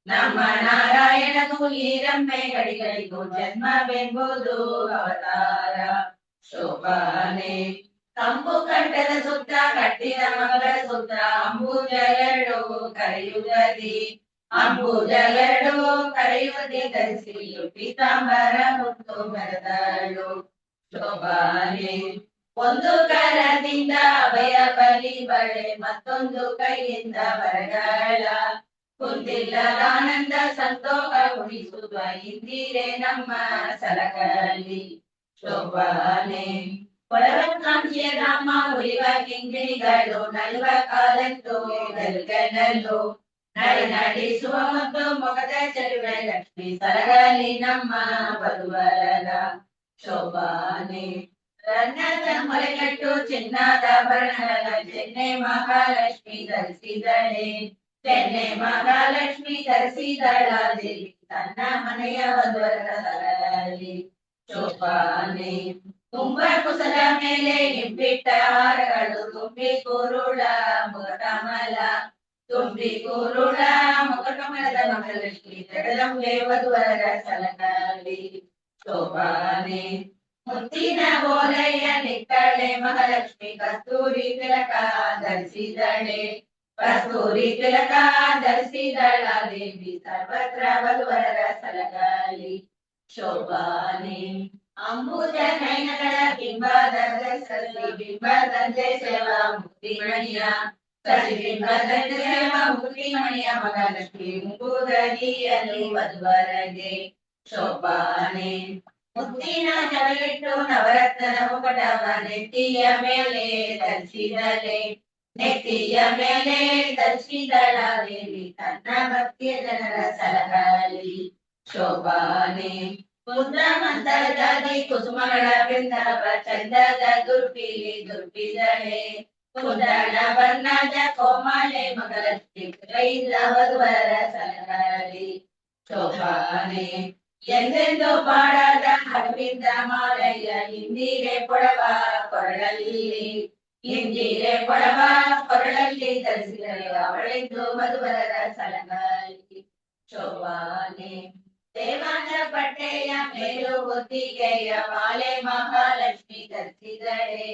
ನಮ್ಮ ನಾರಾಯಣನು ಈ ರಮ್ಮೆ ಗಡಿಗಳಿಗೂ ಜನ್ಮವೆಂಬುದು ಅವತಾರ ಶೋಭಾನೆ ಕಂಬು ಕಂಠದ ಸುತ್ತ ಕಟ್ಟಿದ ಮಗಳ ಸುತ್ತ ಅಂಬುಜಗಳು ಕರೆಯುವುದಿ ಅಂಬುಜಗಳು ಕರೆಯುವುದಿ ಧರಿಸಿ ಪೀತಾಂಬರ ಮುತ್ತು ಮೆರೆದಳು ಶೋಭಾನೆ ಒಂದು ಕರದಿಂದ ಅಭಯ ಬಲಿ ಬಳೆ ಮತ್ತೊಂದು ಕೈಯಿಂದ ಬರಗಾಲ ಕುಂದಿಲ್ಲದಾನಂದ ಸಂತೋಷ ಉಳಿಸುವ ಇಂದಿರೆ ನಮ್ಮ ಸಲಕಲಿ ಶೋಭಾನೆ ಪರಮಕಾಂಕ್ಷೆ ರಾಮ ಉಳಿವ ಕಿಂಗಿಣಿಗಳು ನಲ್ವ ಕಾಲಂತೂ ಗಲ್ಗನಲು ನಡೆ ನಡೆಸುವ ಮತ್ತು ಮೊಗದ ಚೆಲುವೆ ಲಕ್ಷ್ಮಿ ಸರಗಲಿ ನಮ್ಮ ಬರುವರರ ಶೋಭಾನೆ ರನ್ನದ ಮೊಲೆಗಟ್ಟು ಚಿನ್ನದ ಭರಣಗಳ ಚೆನ್ನೆ ಮಹಾಲಕ್ಷ್ಮಿ ಧರಿಸಿದಳೆ ಚೆನ್ನೆ ಮಹಾಲಕ್ಷ್ಮಿ ಧರಿಸಿದಳ ದೇವಿ ತನ್ನ ಮನೆಯ ವಧುವರ ಸರಗಲಿ ಶೋಭಾನೆ ತುಂಬ ಕುಸಲ ಮೇಲೆ ಇಬ್ಬಿಟ್ಟ ಹಾರಗಳು ತುಂಬಿ ಕುರುಳ ಮುಖಕಮಲ ತುಂಬಿ ಕುರುಳ ಮುಖಕಮಲದ ಮಹಾಲಕ್ಷ್ಮಿ ಜಗದಂಬೆ ವಧುವರ ಸಲಕಲಿ ಶೋಭಾನೆ ಮುತ್ತಿನ ಬೋಲಯ್ಯ ನಿಕ್ಕಳೆ ಮಹಾಲಕ್ಷ್ಮಿ ಕಸ್ತೂರಿ ತಿಲಕ ಧರಿಸಿದಳೆ ಕಸ್ತೂರಿ ತಿಲಕ ಧರಿಸಿದಳ ದೇವಿ ಸರ್ವತ್ರ ವಧುವರ ಸಲಕಲಿ ಶೋಭಾನೆ ಅಂಬುಜ ನಯನಗಳ ಬಿಂಬದಂತೆ ಸಸಿ ಬಿಂಬದಂತೆ ಸೇವಾ ಮುಕ್ತಿಮಣಿಯ ಸಸಿ ಬಿಂಬದಂತೆ ಸೇವಾ ಮುಕ್ತಿಮಣಿಯ ಮಹಾಲಕ್ಷ್ಮಿ ಮುಂಬುದರಿಯಲ್ಲಿ ವಧುವರಗೆ ಶೋಭಾನೆ ಮುತ್ತಿನ ಜಗಲಿಟ್ಟು ನವರತ್ನದ ಮುಕಟವ ನೆತ್ತಿಯ ಮೇಲೆ ಧರಿಸಿದಳೆ ನೆತ್ತಿಯ ಮೇಲೆ ಧರಿಸಿದಳ ದೇವಿ ತನ್ನ ಭಕ್ತಿಯ ಜನರ ಸಲಕಲಿ ಶೋಭಾನೆ ಮುದ್ರ ಮಂತರದಾದಿ ಕುಸುಮಗಳ ಬೃಂದಾವ ಚಂದದ ದುರ್ಬಿಲಿ ದುರ್ಬಿದಳೆ ಕುಂದಣ ಬಣ್ಣದ ಕೋಮಲೆ ಮಗಳಷ್ಟಿ ಕೈಯಿಂದ ವಧುವರ ಸಲಹಲಿ ಶೋಭಾನೆ ಎಂದೆಂದು ಬಾಡದ ಅರವಿಂದ ಮಾಲಯ್ಯ ಇಂದಿರೆ ಕೊಡವ ಕೊರಳಲ್ಲಿ ಇಂದಿರೆ ಕೊಡವ ಕೊರಳಲ್ಲಿ ಧರಿಸಿದರೆ ಅವಳೆಂದು ಮಧುವರರ ಸಲಹಲಿ ಶೋಭಾನೆ ದೇವಾನ ಬಟ್ಟೆಯ ಮೇಲು ಹೊತ್ತಿಗೆಯ ಮಾಲೆ ಮಹಾಲಕ್ಷ್ಮಿ ಧರಿಸಿದಳೆ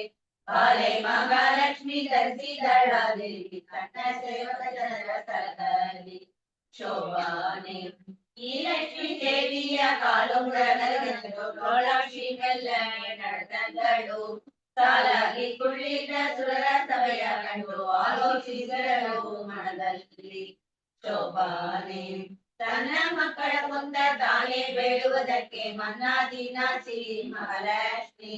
ಬಾಲೆ ಮಹಾಲಕ್ಷ್ಮಿ ಧರಿಸಿದಳಾದೇವಿ ಕಣ್ಣ ಸೇವಕ ಜನರ ಸ್ಥಳದಲ್ಲಿ ಶೋಭಾನೆ ಈ ಲಕ್ಷ್ಮೀ ದೇವಿಯ ಕಾಲುಂಗರಗಳು ಲೋಲಾಕ್ಷಿ ಮೆಲ್ಲನೆ ನಡೆದಗಳು ಸಾಲಾಗಿ ಕುಳ್ಳಿದ ಸುರರ ಸಭೆಯ ಕಂಡು ಆಲೋಚಿಸಿದಳು ಮನದಲ್ಲಿ ಶೋಭಾನೆ ತನ್ನ ಮಕ್ಕಳ ಕೊಂದ ತಾನೇ ಬೇಡುವುದಕ್ಕೆ ಮನ್ನಾದಿನಾಸಿ ಮಹಾಲಕ್ಷ್ಮಿ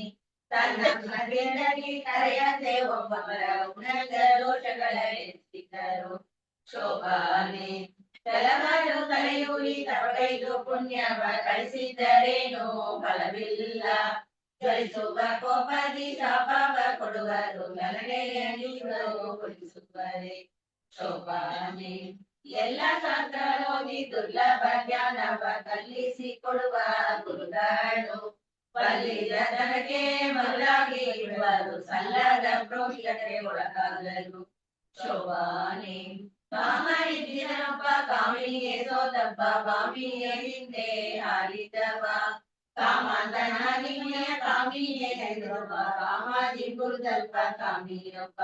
ತನ್ನ ಮನೆಯಲ್ಲಿ ಕರೆಯದೆ ಒಬ್ಬರ ಉನ್ನತ ದೋಷಗಳ ಎತ್ತಿದ್ದರು ಶೋಭಾನೆ ಕೆಲವರು ಕಲೆಯೂರಿ ತವಗೈದು ಪುಣ್ಯವ ಕಳಿಸಿದ್ದರೇನೋ ಫಲವಿಲ್ಲ ಜ್ವಲಿಸುವ ಕೋಪದಿ ಶಾಪವ ಕೊಡುವರು ಗಲನೆಯಲ್ಲಿ ಕೊಡಿಸುವರೆ ಶೋಭಾನೆ ಎಲ್ಲ ಶಾಸ್ತ್ರ ಓದಿ ದುರ್ಲಭ ಜ್ಞಾನವ ಕಲಿಸಿಕೊಡುವ ಗುರುಗಳು ಬಲ್ಲಿದ ತನಗೆ ಮರುಳಾಗಿ ಇರುವರು ಸಲ್ಲದ ಪ್ರೋಹಿತಕ್ಕೆ ಒಳಗಾಗಲು ಶೋಭಾನೆ ಕಾಮ ಇದ್ದಿರಪ್ಪ ಕಾಮಿನಿಗೆ ಸೋತಪ್ಪ ಕಾಮಿನಿಯ ಹಿಂದೆ ಹಾರಿದವ ಕಾಮಾಂತನಾಗಿನಿಯ ಕಾಮಿನಿಯ ಹೆದರಪ್ಪ ಕಾಮಾದಿ ಗುರುದಲ್ಪ ಕಾಮಿಯಪ್ಪ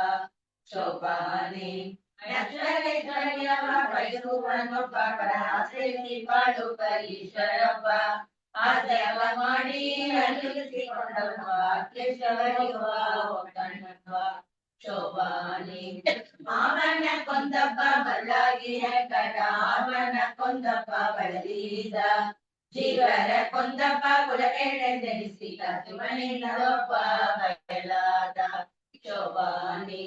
ಶೋಭಾನೆ ನಕ್ಷರೇಶ್ವರಯ್ಯವ ಬಯಸುವನೊಬ್ಬ ಪರಹಾಸ್ತಿ ಬಾಳುವ ಈಶ್ವರಪ್ಪ ಆಸೆಯವ ಮಾಡಿ ಹರಿಸಿಕೊಂಡವ ಅತ್ಯೇಶ್ವರಯ್ಯವ ಒಕ್ಕಣ್ಣಪ್ಪ ಶೋಭಾನೆ ಮಾವನ ಕೊಂದಪ್ಪ ಬಳ್ಳಾಗಿ ಹೆಕ್ಕಡ ಆವನ ಕೊಂದಪ್ಪ ಬಳಲಿದ ಜೀವರ ಕೊಂದಪ್ಪ ಕುಲಕೆಡೆದೆನಿಸಿದ ಶಿವನಿಲ್ಲೊಬ್ಬ ಬಯಲಾದ ಶೋಭಾನೆ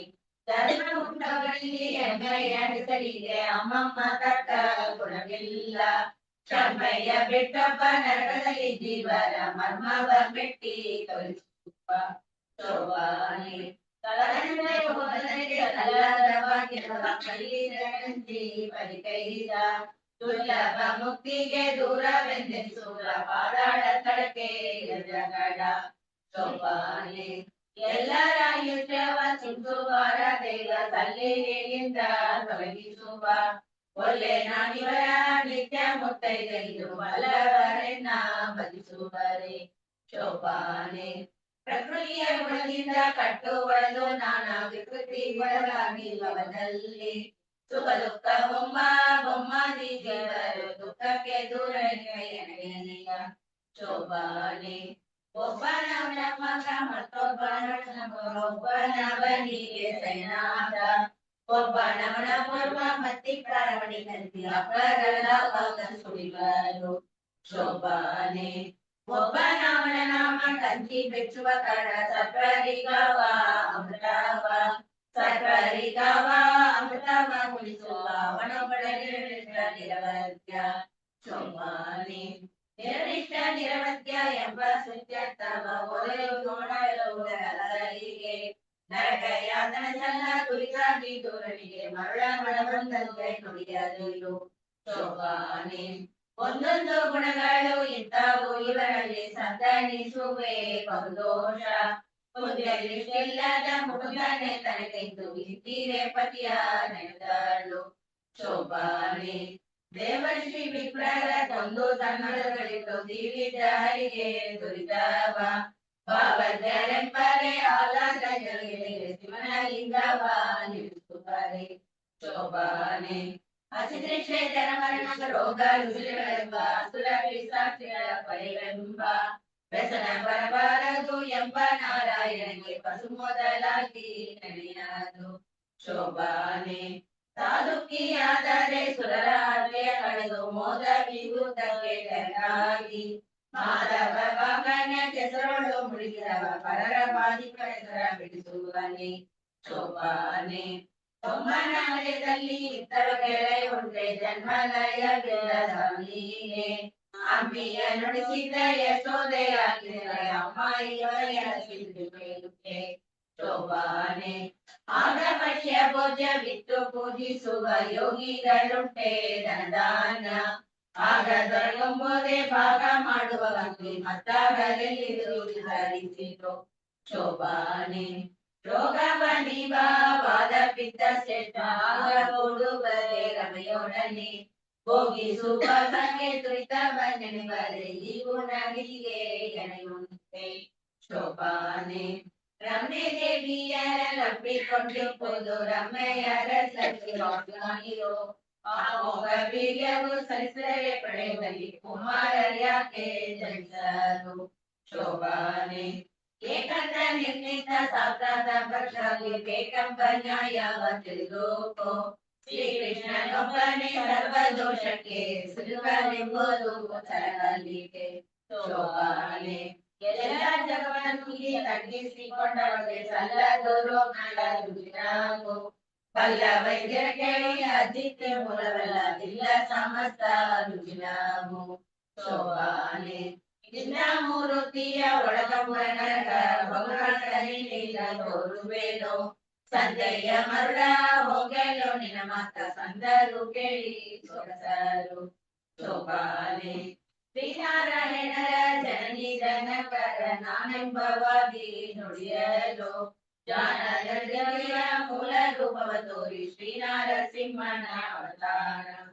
ಧರ್ಮ ಹುಟ್ಟಗಳಲ್ಲಿ ಹೆಮ್ಮೆಯ ಹೆಸರಿಗೆ ಅಮ್ಮಮ್ಮ ತಕ್ಕ ಗುಣವಿಲ್ಲ ಶರ್ಮಯ್ಯ ಬಿಟ್ಟಪ್ಪ ನರಕದಲ್ಲಿ ಜೀವರ ಮರ್ಮವ ಮೆಟ್ಟಿ ತೋರಿಸುವ ಶೋಭಾನೆ ದುರ್ಲಭ ಮುಕ್ತಿಗೆ ದೂರವೆಂದೆನಿಸುವ ಪಾದಾಳ ತಡಕೆ ಜಗಡ ಶೋಭಾನೆ ಎಲ್ಲರ ಆಯುಷ್ಯವ ಚಿಂತುವಾರ ದೇವ ಸಲ್ಲಿಗೆಯಿಂದ ತೊಲಗಿಸುವ ಒಳ್ಳೆ ನಾನಿವರ ನಿತ್ಯ ಮುತ್ತೈದೆಯು ಬಲ್ಲವರೆನ್ನ ಬದಿಸುವರೆ ಶೋಭಾನೆ ಪ್ರಕೃತಿಯ ಗುಣದಿಂದ ಕಟ್ಟು ಒಡೆದು ನಾನಾ ವಿಕೃತಿ ಒಳಗಾಗಿರುವದಲ್ಲಿ ಸುಖ ದುಃಖ ಬೊಮ್ಮಾದಿ ಜೀವರು ದುಃಖಕ್ಕೆ ದೂರ ಶೋಭಾನೆ ಒಬ್ಬನವನ ಮಗ ಮತ್ತೊಬ್ಬನವನಿಗೆ ಸೈನಾದ ಒಬ್ಬನವನ ಪೂರ್ವ ಮತ್ತಿ ಪ್ರಾರವಣಿ ಕಲ್ಪಿ ಅಪರಗಳ ಸುಳಿವರು ಶೋಭಾನೆ ಒಬ್ಬನವನ ನಾಮ ಕಂಚಿ ಬೆಚ್ಚುವ ಕಡ ಸತ್ವರಿಗವ ಅಮೃತವ ಸತ್ವರಿಗವ ಅಮೃತವ ಕುಳಿಸುವ ಅವನೊಬ್ಬಳಿಗೆ ನಿರವತ್ಯ ಶೋಭಾನೆ ನಿರ್ದಿಷ್ಟ ನಿರವತ್ಯ ಎಂಬ ಸುತ್ಯರ್ಥವ ಒಲೆಯು ನೋಡಲುಗೆ ನರಕ ಯಾತನ ಚಲ್ಲ ಕುರಿತಾಗಿ ದೂರನಿಗೆ ಮರಳ ಮನಬಂದಂತೆ ನುಡಿಯಲು ಶೋಭಾನೆ ಒಂದೊಂದು ಗುಣಗಳು ಇಂಥವು ಇವರಲ್ಲಿ ಸಂತನಿಸುವೆ ಬಹುದೋಷ ಮುಂದೆಲ್ಲದ ಮುಖಾನೆ ತನಗೆಂದು ಇಂದಿರೆ ಪತಿಯ ನಡೆದಳು ಶೋಭಾನೆ ದೇವರ್ಷಿ ವಿಪ್ರರ ಕೊಂದು ತನ್ನಗಳಿಟ್ಟು ದೀವಿದ ಹರಿಗೆ ದುರಿದವ ಭಾವಜರೆಂಬರೆ ಆಲಾದ ಜಗಳಿಗೆ ಶಿವನ ಲಿಂಗವ ನಿಲ್ಲಿಸುತ್ತಾರೆ ಶೋಭಾನೆ ಅಸಿದೃಶ್ಯೇತರ ಮರಣ ರೋಗ ರುಜಿರಗಳೆಂಬ ಅಸುರ ಪಿಶಾಚಿಗಳ ಪರಿವೆಂಬ ವ್ಯಸನ ಬರಬಾರದು ಎಂಬ ನಾರಾಯಣನಿಗೆ ಪಶು ಮೊದಲಾಗಿ ನಡೆಯದು ಶೋಭಾನೆ ಸಾಧುಕಿಯಾದರೆ ಸುರರ ಆಜ್ಞೆಯ ಕಳೆದು ಮೋದ ವಿಭೂತಕ್ಕೆ ತೆರನಾಗಿ ಮಾಧವ ವಾಹನ ಕೆಸರೊಳು ಮುಡಿಸಿದವ ಪರರ ಬಾಧಿಕ ಹೆಸರ ಬಿಡಿಸುವನೆ ಶೋಭಾನೆ ಒಮ್ಮನ ಹೃದಯದಲ್ಲಿ ಇತರ ಕೆಳೆ ಉಂಟೆ ಜನ್ಮಲಯ ಬಿಲ್ಲದವನಿಗೆ ಅಂಬಿಯ ನುಡಿಸಿದ ಯಶೋದೆಯಾಗಿದ್ದರೆ ಅಮ್ಮ ಇವಯ ಸಿದ್ಧಿ ಶೋಭಾನೆ ಆಗ ಪಶ್ಯ ಭೋಜ್ಯ ಬಿಟ್ಟು ಪೂಜಿಸುವ ಯೋಗಿಗಳುಂಟೆ ಧನದಾನ ಆಗ ದೊರಕುಂಬೋದೇ ಭಾಗ ಮಾಡುವ ಭಕ್ತಿ ಮತ್ತಾಗಲೆಲ್ಲಿದು ವಿಚಾರಿಸಿತು ಶೋಭಾನೆ ರೋಗ ವಾದ ಪಿತ್ತ ಶ್ರೇಷ್ಠ ಆಗ ಕೊಡುವರೆ ರಮೆಯೊಡನೆ ಭೋಗಿಸುವ ಸಂಗೆ ತುರಿತವನೆನಿವರೆ ಈ ಗುಣಗಳಿಗೆ ಎಣೆಯುಂಟೆ ಶೋಭಾನೆ ರಮ್ಯ ದೇವಿಯರಪ್ಪಿಕೊಂಡಿರುವುದು ರಮ್ಮೆಯರ ಸತ್ಯೋ ಆಮೋಗ ವೀರ್ಯವು ಸರಿಸರೆ ಪಡೆಯುವಲ್ಲಿ ಕುಮಾರರ ಯಾಕೆ ಜನಿಸಲು ಶೋಭಾನೆ ಏಕಂತ ನಿರ್ಣಿತ ಸಾಪ್ತಾದ ಪಕ್ಷದಲ್ಲಿ ಬೇಕಂಬ ನ್ಯಾಯವ ತಿಳಿದೋಕೋ ಶ್ರೀಕೃಷ್ಣನೊಬ್ಬನೇ ಸರ್ವ ದೋಷಕ್ಕೆ ಸುಲಭನೆಂಬುದು ಚರಲಿಗೆ ಶೋಭಾನೆ ಎಲ್ಲ ಜಗವನ್ನು ತಗ್ಗಿಸಿಕೊಂಡವರಿಗೆ ಸಲ್ಲದು ರೋಗಗಳು ಬಲ್ಲ ವೈದ್ಯರ ಕೇಳಿ ಅದಿತ್ಯ ಮೂಲವಲ್ಲ ಇಲ್ಲ ಸಮಸ್ತ ರುಚಿನಾಮು ಶೋಭಾನೆ ಇಲ್ಲ ಮೂರುತಿಯ ಒಳಗಂಬನಗ ತೋರುವೇನೋ ಸಂಜೆಯ ಮರುಳ ಹೋಗಲು ನಿನ್ನ ಮಾತ ಸಂದರು ಕೇಳಿ ಸೊಗಸರು ಶೋಭಾನೆ ಶ್ರೀನಾರಾಯಣರ ಜನನಿ ಜನಕರ ನಾನೆಂಬವಾದಿ ನುಡಿಯಲು ಜಾನದರ್ಗವಿಯ ಮೂಲ ರೂಪವ ತೋರಿ ಶ್ರೀನಾರಸಿಂಹನ ಅವತಾರ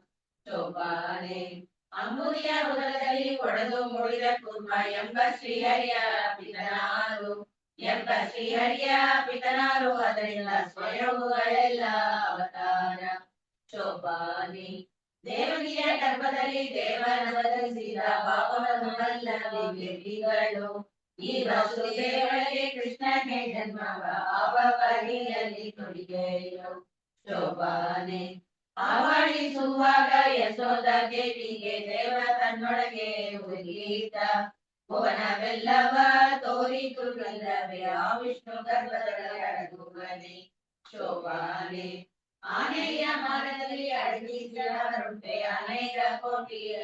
ಶೋಭಾನೆ ಅಂಬುದಿಯ ಉದರದಲ್ಲಿ ಒಡೆದು ಮುಡಿದ ಕೂರ್ಮ ಎಂಬ ಶ್ರೀಹರಿಯ ಪಿತನಾರು ಅದರಿಂದ ಸ್ವಯಂಗಳೆಲ್ಲ ಅವತಾರ ಶೋಭಾನೆ ದೇವನಿಯ ಗರ್ಭದಲ್ಲಿ ದೇವನವದರಿಸಿದ ಪಾಪವನ್ನು ಬಲ್ಲ ದಿವ್ಯಗಳು ಈ ವಸುದೇವರಿಗೆ ಕೃಷ್ಣನೇ ಜನ್ಮವ ಆವಪರಿಯಲ್ಲಿ ತೊಡಿಗೆಯೋ ಶೋಭಾನೆ ಆವಳಿಸುವಾಗ ಯಶೋಧ ದೇವಿಗೆ ದೇವ ತನ್ನೊಳಗೆ ಉರುಗೀತ ಭುವನವೆಲ್ಲವ ತೋರಿತು ಗಲ್ಲವೇ ಆ ವಿಷ್ಣು ಗರ್ಭದೊಳಗೆ ಅಡಗುವನೆ ಶೋಭಾನೆ ಆನೆಯ ಮಾರ್ಗದಲ್ಲಿ ಅಡಗಿಸಿದವರುಂಟೆ ಅನೇಕ ಕೋಟಿ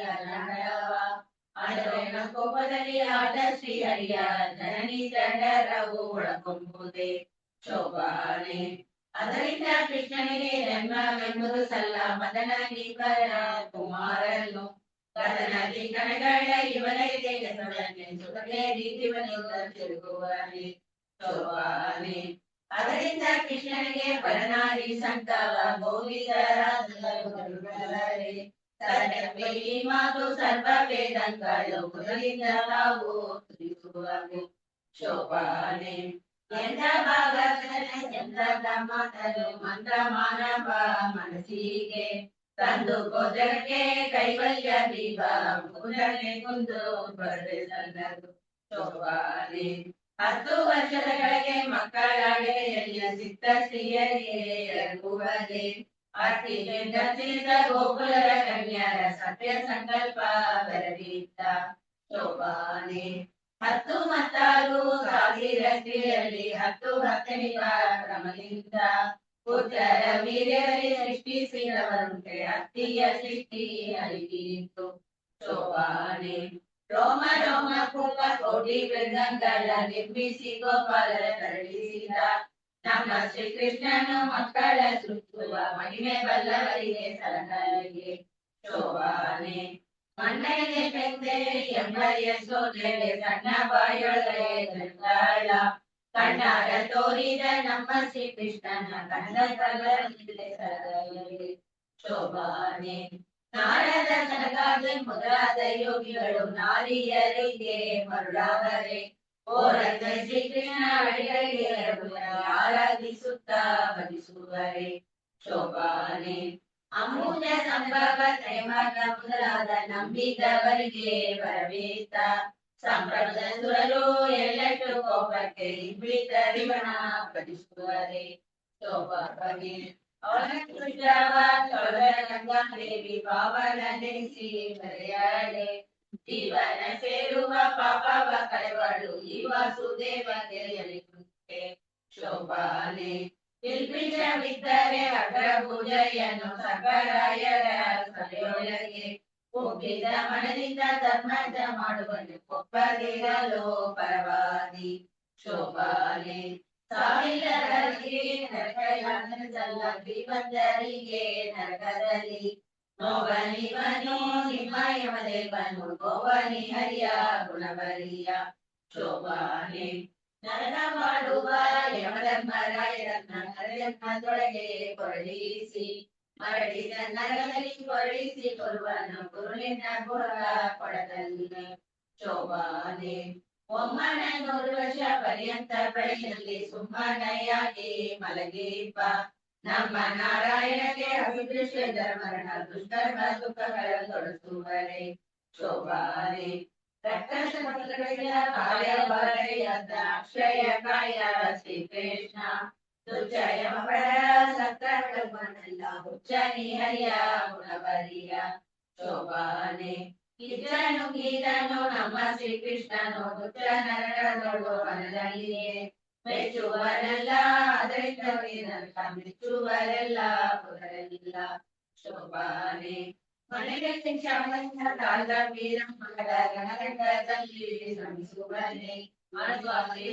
ಅಡವಿನ ಕೋಪದಲ್ಲಿ ಆದ ಶ್ರೀಹರಿಯ ಜನನಿ ದಂಡರವು ಒಳಗೊಂಬುದೇ ಶೋಭಾನೆ ಅದರಿಂದ ಕೃಷ್ಣನಿಗೆ ಜನ್ಮವೆಂಬುದು ಸಲ್ಲ ಮದನ ನಿಬರ ಕುಮಾರನು ಕದನದಿ ಕಣಗಳ ಇವನಿಗೆ ಸುಖಗೆ ರೀತಿವನಿಂದ ತಿರುಗುವನೆ ಶೋಭಾನೆ ಅದರಿಂದ ಕೃಷ್ಣನಿಗೆ ಪರನಾರಿ ಸಂಕವ ಗೋವಿಂದರೇ ಈ ಮಾತು ಸರ್ವ ವೇದಂಗಳು ಮೊದಲಿಂದ ತಾವು ತಿಳಿಸುವವು ಶೋಭಾನೆ ಎಂದ ಭಾಗದ ಮಾತನು ಮಂತ್ರ ಮಾನವ ಮನಸ್ಸಿಗೆ ತಂದು ಗೋಜಕ್ಕೆ ಕೈವಲ್ಯ ದೀಪ ಮುಗುದನೆ ಕುಂದು ಬರೆಸಲ್ಲದು ಶೋಭಾನೆ 10 ವರ್ಷದ ಕೆಳಗೆ ಮಕ್ಕಳಾಗೆ ಎಲ್ಲ ಸಿದ್ಧ ಶ್ರೀಯರಿಗುವದೆ ಅತಿದ ಗೋಕುಲರ ಕನ್ಯರ ಸತ್ಯ ಸಂಕಲ್ಪ ಬರದಿದ್ದ ಶೋಭಾನೆ 10 ಮತ್ತಾರು ಸಾವಿರ ಸ್ತ್ರೀಯಲ್ಲಿ 10 ಭಕ್ತನಿಗ ಕ್ರಮದಿಂದ ಪುತ್ರರ ವೀರ್ಯದಲ್ಲಿ ಸೃಷ್ಟಿಸಿದವರುಂಟೆ ಅತ್ತಿಯ ಸೃಷ್ಟಿ ಅರಿಗಿತ್ತು ಶೋಭಾನೆ ರೋಮ ರೋಮ ಕೂಪ ಕೋಟಿ ಮೃದಂಗಳ ನಿರ್ಮಿಸಿ ಗೋಪಾಲರ ತರಳಿಸಿದ ನಮ್ಮ ಶ್ರೀಕೃಷ್ಣನು ಮಕ್ಕಳ ಸೃಷ್ಟಿಸುವ ಮಹಿಮೆ ಬಲ್ಲವರಿಗೆ ಸಲಹರಿಗೆ ಶೋಭಾನೆ ಮಣ್ಣೆಗೆ ಬೆಂದೆ ಎಂಬರಿಯ ಸೋದೆಗೆ ಸಣ್ಣ ಬಾಯೊಳಗೆ ಗಂಗಾಳ ಕಣ್ಣಾರ ತೋರಿದ ನಮ್ಮ ಶ್ರೀಕೃಷ್ಣನ ಕಂದ ಸಲಹರಿಗೆ ಶೋಭಾನೆ ನಾರದ ಸನಗಾದಿ ಮೊದಲಾದ ಯೋಗಿಗಳು ನಾರಿಯರಿಗೆ ಮರುಳಾದರೆ ಓರತ ಶ್ರೀಕೃಷ್ಣ ಅಡಿಗಳಿಗೆ ಆರಾಧಿಸುತ್ತಾ ಭಜಿಸುವರೆ ಶೋಭಾನೆ ಅಮೂಲ್ಯ ಸಂಭವ ತ್ರೈಮಾರ್ಗ ಮೊದಲಾದ ನಂಬಿದವರಿಗೆ ಬರಬೇತ ಸಂಭ್ರಮದ ಸುರರು ಎಲ್ಲೆಟ್ಟು ಕೋಪಕ್ಕೆ ಇಬ್ಳಿತರಿವಣ ಭಜಿಸುವರೆ ಶೋಭಾನೆ ಗಂಗಾದೇವಿ ಪಾವನ ನೆನೆಸಿ ಬರೆಯಾಡೆ ಜೀವನ ಸೇರುವ ಪಾಪವ ಕಳೆವಳು ಈ ವಾಸುದೇವಗೆ ಶೋಭಾನೆ ತಿಲ್ಪಿಷವಿದ್ದರೆ ಅಗ್ರಭುಜಯನ್ನು ಸಕರಾಯರ ಸಭೆಯೊಳಗೆ ಒಪ್ಪಿದ ಮನದಿಂದ ಧರ್ಮದ ಮಾಡುವನು ಒಪ್ಪದಿರಲು ಪರವಾದಿ ಶೋಭಾನೆ ಸಾವಿಲ್ಲದವರಿಗೆ ನರಕಯಾತನಲ್ಲ, ಶ್ರೀಮಂತರಿಗೆ ನರಕದಲ್ಲಿ ನೋವನಿವನು ನಿಮ್ಮ ಯಮದೇವನು, ಗೋವನಿ ಹರಿಯ ಗುಣಬರಿಯ ಶೋಭಾನೆ. ನರಕ ಮಾಡುವ ಯಮಧರ್ಮರಾಯರನ್ನ ನರಜನ್ಮದೊಳಗೆ ಕೊರಳಿಸಿ ಮರಳಿದ ನರಕದಲ್ಲಿ ಕೊರಳಿಸಿ ಕೊರುವನು, ಗುರುವಿನ ಗುಣ ಕೊಡದಲ್ಲಿ ಶೋಭಾನೆ. ಒಮ್ಮನ 100 ವರ್ಷ ಪರ್ಯಂತ ಬೆಳೆಯಲ್ಲಿ ಸುಮ್ಮನೆಯಾಗಿ ಮಲಗಿಪ್ಪ ನಮ್ಮ ನಾರಾಯಣಗೆ ಅಭಿದೃಶ್ಯ ಮರಣ ದುಷ್ಕರ್ಮ ದುಃಖಗಳ ತೊಡಸುವರೆ ಶೋಭಾನೆ. ರಕ್ತಗಳ ಕಾರ್ಯವಾರೆಯಾದ ಅಕ್ಷಯ ಕಾಯ ಶ್ರೀಕೃಷ್ಣ, ದುರ್ಜಯ ಪರ ಸತ್ಕರ್ಮನೆಲ್ಲ ಹುಚ್ಚನಿ ಹರಿಯ ಗುಣಬರಿಯ ಶೋಭಾನೆ. ಕಿಚ್ಚನು ಗೀತನು ನಮ್ಮ ಶ್ರೀಕೃಷ್ಣನು, ದುಷ್ಟ ನರಕದೊಳು ಮನದಲ್ಲಿಯೇ ಮೆಚ್ಚುವರೆಲ್ಲ, ಅದರಿಂದ ಮೆಚ್ಚುವರೆಲ್ಲ ಪುರಲಿಲ್ಲ ಶೋಭಾನೆ. ಮನೆಗೆ ಶಿಕ್ಷಣ ಕಾಲದ ವೀರ ಮಗಳ ರಣರಂಗದಲ್ಲಿ ಶ್ರಮಿಸುವನೆ, ಮನಸ್ವಾಸಿ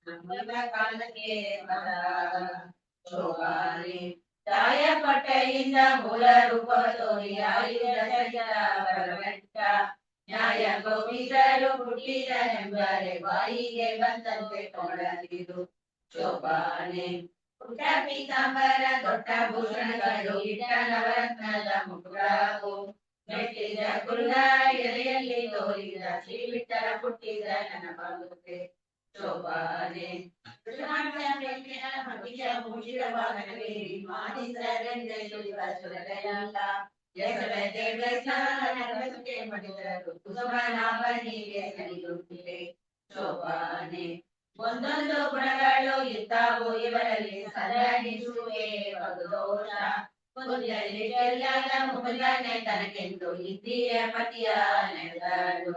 ನಮ್ಮ ಕಾಲಕ್ಕೆ ಬರ ಶೋಭಾನೆ. ತಾಯ ಪಟ್ಟೆಯಿಂದ ಮೂಲ ರೂಪ ತೋರಿ ಆಯುಧ ಬರವೆಟ್ಟ, ನ್ಯಾಯ ಗೋವಿಸಲು ಹುಟ್ಟಿದನೆಂಬರೆ ಬಾಯಿಗೆ ಬಂದಂತೆ ಕೊಡಲಿದು ಶೋಭಾನೆ. ಪುಟ್ಟ ಪೀತಾಂಬರ ದೊಡ್ಡ ಭೂಷಣಗಳು ಇಟ್ಟ ನವರತ್ನದ ಮುಗುರಾವು, ಮೆಟ್ಟಿದ ಕುರುಡ ಎಲೆಯಲ್ಲಿ ತೋರಿದ ಶ್ರೀ ವಿಠಲ ಹುಟ್ಟಿದ ನೆನಪಾಗುತ್ತೆ ಶೋಭಾನೆ. ಶೋಭಾನೆ. ಒಂದೊಂದು ಗುಣಗಳು ಇದ್ದಾವು ಇವರಲ್ಲಿ, ಸದನಿಸುವೆ ದೋಷ ಮುಗುಲನೆ ತನಕೆಂದು ಇದ್ದೀಯ ಪತಿಯ ನೆರಳು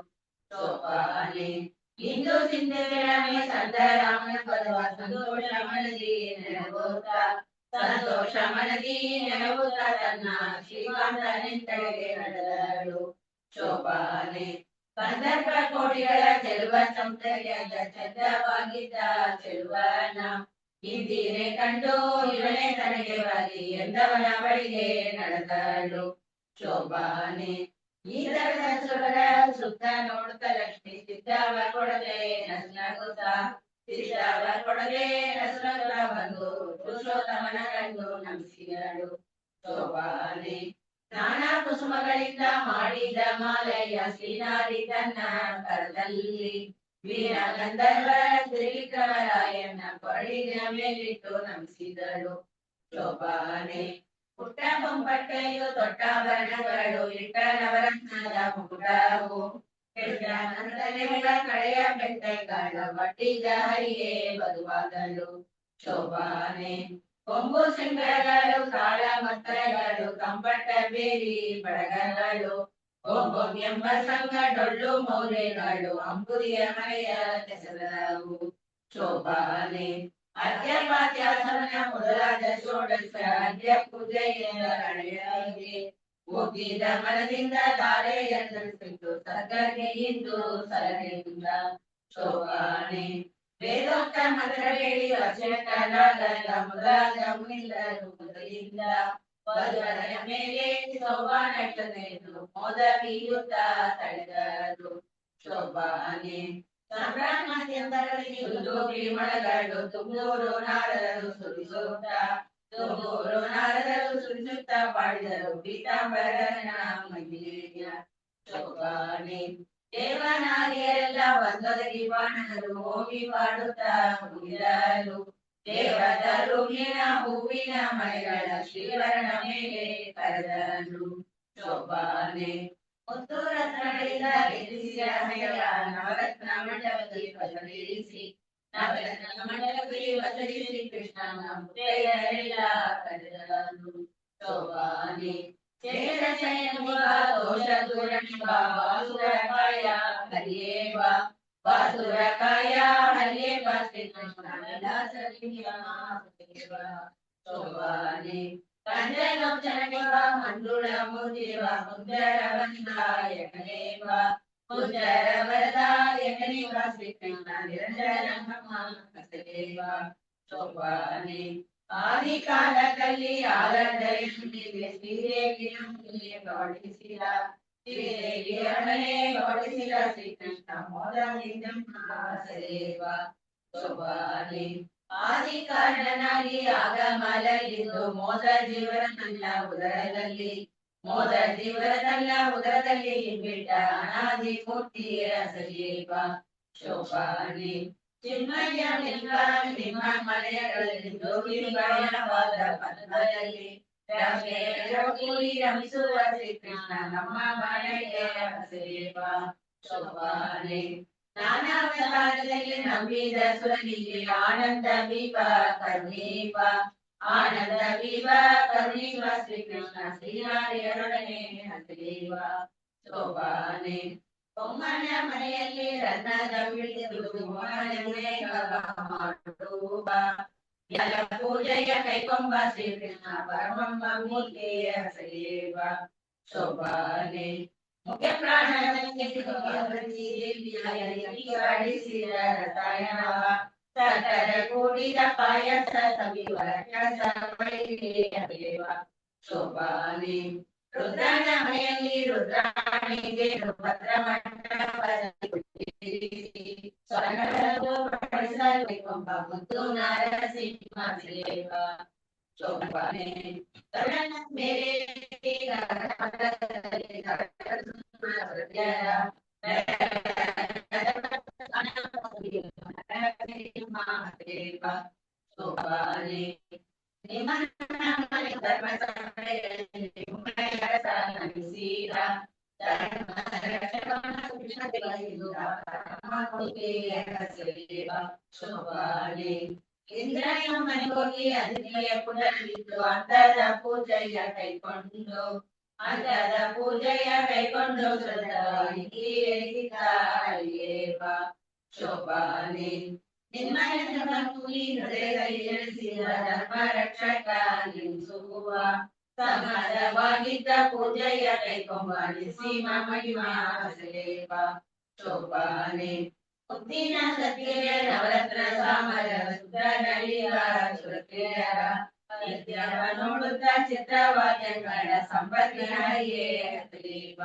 ಶೋಭಾನೆ. ಇಂದು ಸಿಂಧುವಿಳಮೆ ಸಂತರಾಮನ ಪದವ ಸಂತೋಷ ಮನದಿ ನೆನಗುತ್ತ, ಸಂತೋಷ ಮನದಿ ನೆನಗುತ್ತ ತನ್ನ ಶ್ರೀಕಾಂತನೆಂತಳೆಗೆ ನಡೆದಳು ಶೋಭಾನೆ. ಸಂದರ್ಭ ಕೋಟಿಗಳ ಚೆಲುವ ಸಂತರ್ಯದ ಚಂದವಾಗಿದ್ದ ಚೆಲುವನ ಇಂದಿರೆ ಕಂಡು ಇವನೇ ತನಗೆ ಬಾರಿ ಎಂದವನ ಬಳಿಗೆ ನಡೆದಳು ಶೋಭಾನೆ. ಈ ತರದ ಸುರರ ಸುತ್ತ ನೋಡುತ್ತ ಲಕ್ಷ್ಮಿ ಸಿದ್ಧವ ಕೊಡದೆ ನಗುತ್ತ, ಸಿದ್ಧವ ಕೊಡದೆ ನಸುನಗುತ್ತ ಬಂದು ಪುರುಷೋತ್ತಮನ ಕಂಡು ನಮಿಸಿದಳು ಶೋಭಾನೆ. ನಾನಾ ಕುಸುಮಗಳಿಂದ ಮಾಡಿದ ಮಾಲೆಯ ಶ್ರೀನಾರಿ ತನ್ನ ಕರದಲ್ಲಿ, ವೀರ ಗಂಧರ್ವ ತ್ರಿವಿಕ್ರಮರಾಯನ ಕೊರಳಿನ ಮೇಲಿಟ್ಟು ನಮಿಸಿದಳು ಶೋಭಾನೆ. ಪುಟ್ಟ ಬೊಂಬಟ್ಟೆಯು ತೊಟ್ಟಾಭರಣಗಳು ಇಟ್ಟ ನವರತ್ನದ ಮುಗುಟವು, ಕಳೆಯ ಬೆಟ್ಟಗಳ ಬಟ್ಟಿದ ಹರಿಯೇ ಬದುವಾದಳು ಶೋಭಾನೆ. ಕೊಂಬು ಶೃಂಗಗಳು ಕಾಳ ಮತ್ತಗಳು ಕಂಪಟ ಬೇರಿ ಬಡಗಗಳು, ಎಂಬ ಸಂಘ ಡೊಳ್ಳು ಮೌಲ್ಯಗಳು ಅಂಬುದಿಯ ಮನೆಯ ಕೆಸರವು ಶೋಭಾನೆ. ಅರ್ಘ್ಯಪಾತ್ಯಾಸನ ಮೊದಲಾದ ಷೋಡಶ ಅರ್ಘ್ಯ ಪೂಜೆಯಿಂದ ನಡೆಯಾಗಿ ಮುಗಿದ ಮನದಿಂದ ಧಾರೆಯನ್ನು ಸರ್ಗಕ್ಕೆ ಇಂದು ಸಲಹೆಯಿಂದ ಶೋಭಾನೆ. ವೇದೋಕ್ತ ಮಂತ್ರ ಹೇಳಿ ಅಕ್ಷರಕಲಾಗಲ್ಲ ಮೊದಲಾದ ಮುನಿದರು ಮೊದಲಿಂದ ವಧುವರನ ಮೇಲೆ ಶೋಭಾನೆಯನ್ನು ಮೋದ ಬೀರುತ್ತ ತಡೆದರು ಶೋಭಾನೆ. ಸಂಭ್ರಮಾದ್ಯಂತರಲ್ಲಿ ಮಳಗಳು ತುಂಬೂರು ನಾರದರು ಸುರಿಸುತ್ತ, ತುಂಬೂರು ನಾರದರು ಸುರಿಸುತ್ತ ಪಾಡಿದರು ಪೀತಾಂಬರನ ಮಹಿಳೆಯ ಶೋಭಾನೆ. ದೇವನಾರಿಯರೆಲ್ಲ ಒಂದೊದಗಿ ಬಾಣರು ಹೋಗಿ ಪಾಡುತ್ತಾ ಮುಗಿದರು, ದೇವದರು ಹೂವಿನ ಮಳೆಗಳ ಶ್ರೀವರನ ಮೇಲೆ ಕರೆದರು ಶೋಭಾನೆ. ಮುತ್ತು ರತ್ನಗಳಿಂದ ಗೆಲ್ಲಿಸಿದ ಹಣೆಯ ನವರತ್ನ ಮಂಡಪದಲ್ಲಿ ಬದಲಿಸಿ, ನವರತ್ನ ಮಂಡಪದಲ್ಲಿ ಬದಲಿಸಿ ಕೃಷ್ಣನ ಮುತ್ತೈದರೆಲ್ಲ ಕರೆದರು ಶೋಭಾನೆ. ದೋಷ ದೂರಣಿವ ವಾಸುರಕಾಯ ಹರಿಯೇವ, ವಾಸುರಕಾಯ ಹರಿಯೇವ ಶ್ರೀಕೃಷ್ಣ ಶೋಭಾನೆ. ಕಂದಲೋಚನವ ಮಂಡುಳ ಮೂರ್ತಿವ ಮುದ್ದರವಂದಾಯಕನೇವ, ಪೂಜ್ಯರ ವರದ ಎನ್ನನಿವ ಶ್ರೀಕೃಷ್ಣ ನಿರಂಜನ ಹಸದೇವ ಶೋಭಾನೆ ಆದಿ ಕಾಲದಲ್ಲಿ ಆಲದಲ್ಲಿದೆ ಶ್ರೀದೇವಿಯ ಗೌಡಿಸಿದ ಶ್ರೀದೇವಿಯೊಡನೆ ಗೌಡಿಸಿದ ಶ್ರೀಕೃಷ್ಣ ಮೋದದಿಂದ ಹಸದೇವ ಶೋಭಾನೆ ಆದಿ ಕಾರಣನಾಗಿ ಆಗಮಲಗಿದ್ದು ಮೋದ ಜೀವನಲ್ಲ ಉದರದಲ್ಲಿ ಮೋದ ಜೀವನಲ್ಲ ಉದರದಲ್ಲಿ ಬಿಟ್ಟ ಅನಾದಿ ಮೂರ್ತಿಯ ಸಜೀವ ಶೋಭಾನೆ ಚಿನ್ಮಯ ನಿಮ್ಮ ಮನೆಗಳಲ್ಲಿ ಜೋಗಿಗಳವಾದ ಪದ್ಮದಲ್ಲಿ ಯೋಗಿ ರಮಿಸುವ ಶ್ರೀಕೃಷ್ಣ ನಮ್ಮ ಮನೆಗೆ ಹಸದೇವ ಶೋಭಾನೆ ನಾನಾವತಾರದಲ್ಲಿ ನಂಬಿದ ಸುರನಿಗೆ ಆನಂದ ವಿವ ಕರ್ಣೀವ ಆನಂದ ವಿವ ಕರ್ಣೀವ ಶ್ರೀಕೃಷ್ಣ ಶ್ರೀಹರಿಯರೊಡನೆ ಹಸದೇವ ಶೋಭಾನೆ ಬೊಮ್ಮನ ಮನೆಯಲ್ಲಿ ರತ್ನದ ಬಿಡಿದು ಮಾಡುವ ಎಲ್ಲ ಪೂಜೆಯ ಕೈಕೊಂಬ ಶ್ರೀಕೃಷ್ಣ ಪರಮಮ್ಮ ಮೂರ್ತಿಯ ಹಸದೇವ ಶೋಭಾನೆ ಮುಖ್ಯ ಪ್ರಾಣಡಿಸಿದ ರಸಾಯನವ ಸಕಲ ಕೂಡಿದ ಪಾಯಸ ಸವಿವ ಶೋಭಾನೆ ರುದ್ರನ ಮನೆಯಲ್ಲಿ ರುದ್ರಾಣಿಗೆ ಭದ್ರ ಮಂಟಪಡಿಸಬೇಕೆಂಬ ಮುದ್ದು ನಾರಸಿಂಹ ದೇವ ಶೋಭಾನೆ ಕರ್ಣನ ಮೇಲೆ ಶೋಭಾನೆ ಧರ್ಮ ಶೋಭಾನೆ ಇಂದ್ರನ ಮನೆಗೋಗಿ ಅದಿತಿಯ ಪುನರಿದ್ದು ಅಂತದ ಪೂಜೆಯ ಕೈಕೊಂಡು ಅಂತದ ಪೂಜೆಯ ಕೈಕೊಂಡು ಶ್ರದ್ಧೇವ ಶೋಭಾನೆ ಹೃದಯದಲ್ಲಿ ನೆಲೆಸಿದ ಧರ್ಮ ರಕ್ಷಕ ನಿಲ್ಲಿಸುವ ಸಮಾಜವಾಗಿದ್ದ ಪೂಜೆಯ ಕೈಕೊಂಬ ನಿಸೀಮ ಮಹಿಮಾ ಹಸದೇವ ಶೋಭಾನೆ ಮುತ್ತಿನ ಸತ್ಯ ನವರತ್ನ ಸಾಮರ ಶುದ್ಧ ನಳಿವ ಸುರತ್ರಿಯರ ನಿತ್ಯವ ನೋಡುತ್ತಾ ಚಿತ್ರವಾದ್ಯಗಳ ಸಂಪತ್ತಿನ ಹರಿಯೇ ಹಸದೇವ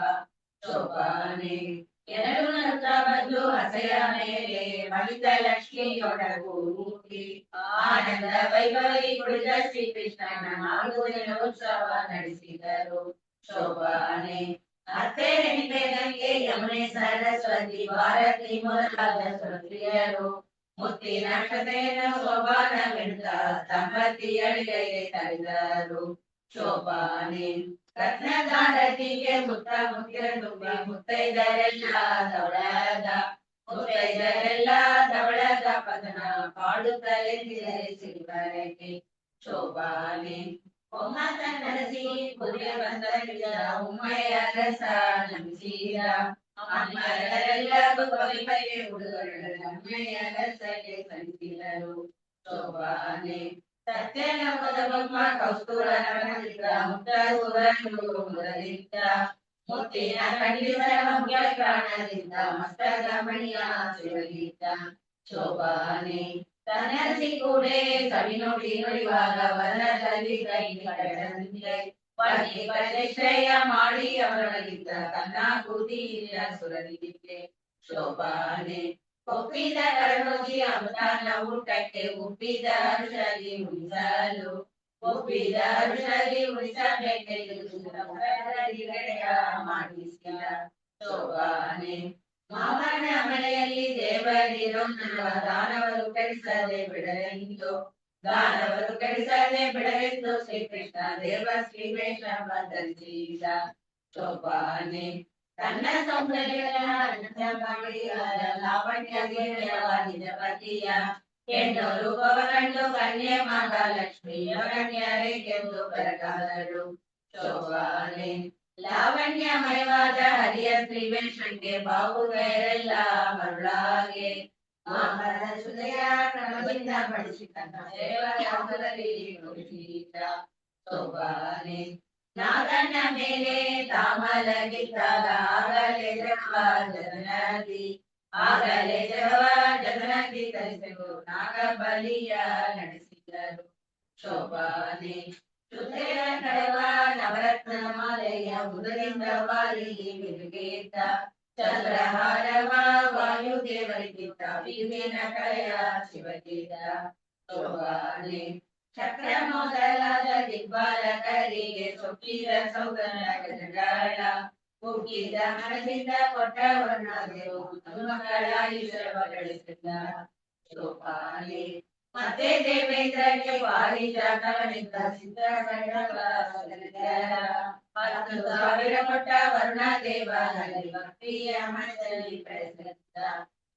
ಶೋಭಾನೆ ಎರಡು ನೃತ್ತ ಬಂದು ಹಸೆಯ ಮೇಲೆ ಮಹಿತ ಲಕ್ಷ್ಮಿಯೊಡಗು ಮೂರ್ತಿ ಆನಂದ ವೈಭವಿ ಕುಳಿತ ಶ್ರೀಕೃಷ್ಣನ 4 ದಿನ ಉತ್ಸವ ನಡೆಸಿದರು ಶೋಭಾನೆ ಅತ್ತೆ ಹೆಣಿಪೆಗಂಗೆ ಯಮುನೆ ಸರಸ್ವತಿ ಭಾರತಿ ಮೊದಲಾದ ಸುರತ್ರಿಯರು ಮುತ್ತಿನ ಕಥೆಯನ್ನು ಶೋಭಾನವೆಂದ ದಂಪತಿಯರಿಗೆ ತರಿದರು ಶೋಭಾನೆ ರತ್ನಗಾರತಿಗೆ ಮುತ್ತ ಮುಖ್ಯ ತುಂಬಿ ಮುತ್ತೈದರೆಲ್ಲ ಧವಳದ ಪದನ ಪಾಡುತ್ತಲೇ ಸಿರಿಬರಕೆ ಶೋಭಾನೆ ಒಮ್ಮತ ನರಸಿ ಕುರಿಯ ಬಂದರಿದ ಉಮ್ಮಯ ರಸ ನಮಿಸಿದ ಅಮ್ಮರೆಲ್ಲರೂ ಬಗೆ ಹುಡುಗರು ಅಮ್ಮಯ ರಸಕ್ಕೆ ಸಲ್ಲಿಸಿದರು ಶೋಭಾನೆ ಸತ್ಯಲೋಕದ ಬೊಮ್ಮ ಕೌಸ್ತುಭ ಮುತ್ತೂರನ್ನು ಮುತ್ತಿನ ಖಂಡಿತರ ಮುಖ್ಯ ಪ್ರಾಣದಿಂದ ಮಸ್ತಕ ಮಣಿಯ ಶಿವಲಿದ್ದ ಶೋಭಾನೆ ತನ್ನಸಿ ಕೂಡೆ ಕವಿ ನೋಡಿ ನುಡಿವಾಗ ವನದಲ್ಲಿ ಕೈ ಕಡದಂತೆ ಶ್ರೇಯ ಮಾಡಿ ಅವರೊಳಗಿದ್ದ ತನ್ನ ಕೂತಿಯ ಸುರಲಿದ್ದೆ ಶೋಭಾನೆ ಒಪ್ಪಿದ ಕರಡೋಗಿ ಅಮೃತಾನ ಊಟಕ್ಕೆ ಒಪ್ಪಿದ ಹರ್ಷದಿ ಉಳಿಸಲು ಒಪ್ಪಿದ ಹರ್ಷದಿ ಉಳಿಸಬೇಕೆಂದು ಮಾಡಿಸಿದ ಶೋಭಾನೆ ಮಾವನ ಮನೆಯಲ್ಲಿ ದೇವರಿರೋ ದಾನವರು ಕೆಡಿಸದೆ ಬಿಡಲೆಂದು ದಾನವರು ಕೆಡಿಸದೆ ಬಿಡಲೆಂದು ಶ್ರೀಕೃಷ್ಣ ದೇವ ಶ್ರೀವೇಶ ಧರಿಸಿದ ಶೋಭಾನೆ ತನ್ನ ಸೌಂದರ್ಯ ಲಾವಣ್ಯಗೆ ನಿಜ ಪತಿಯ ಹೆಣ್ಣು ರೂಪವ ಕಂಡು ಕನ್ಯೆ ಮಹಾಲಕ್ಷ್ಮಿಯೊಡನ್ಯರೆಗೆಂದು ಬೆರಗಾದರು ಶೋಭಾನೆ ಲಾವಣ್ಯಮಯವಾದ ಹರಿಯ ಶ್ರೀವೇಶಂಗೆ ಬಾಹುಗೈರೆಲ್ಲ ಮರುಳಾಗೆ ಮಾಮರ ಸುದಯ ಕ್ರಮದಿಂದ ಬಡಿಸಿ ತನ್ನ ಸೇವಕರಲ್ಲಿ ನುಡಿಸಿದ ಶೋಭಾನೆ ನಾಗನ ಮೇಲೆ ತಾಮಲಗಿದ್ದಾಗ ಆಗಲೇ ಜನನದಿ ಆಗಲೇ ಜಗವ ಜಗನದಿ ತರಿಸಲು ನಾಗಬಲಿಯ ನಡೆಸಿದರು ಶೋಭಾನೆ ಶುದ್ಧೆಯ ಕಳೆವ ನವರತ್ನ ಮಾಲೆಯ ಉದರಿಂದ ಬಾಲಿಗೆ ಬಿರುಗೇತ ಚಂದ್ರಹಾರವ ವಾಯುದೇವರಿಗಿದ್ದ ವಿಘ್ನ ಕಳೆಯ ಶಿವಗೀತ ಶೋಭಾನೆ ಚಕ್ರ ಮೊದಲಾದ ದಿಗ್ಬಾಲಕರಿಗೆ ಸೊಪ್ಪಿದ ಸೌಗಂಧ ಗಜಗಳ ಮುಗಿದ ಮನದಿಂದ ಕೊಟ್ಟ ವರ್ಣದೇವು ಮಕ್ಕಳ ಈಶ್ವರ ಗಳಿಸಿದ ಶೋಭಾನೆ ಮತ್ತೆ ದೇವೇಂದ್ರಗೆ ಪಾರಿಜಾತವನಿದ್ದ ಹತ್ತು ಸಾವಿರ ಕೊಟ್ಟ ವರುಣ ದೇವನಲ್ಲಿ ಭಕ್ತಿಯ ಮನದಲ್ಲಿ ಬೆಳೆಸಿದ್ದ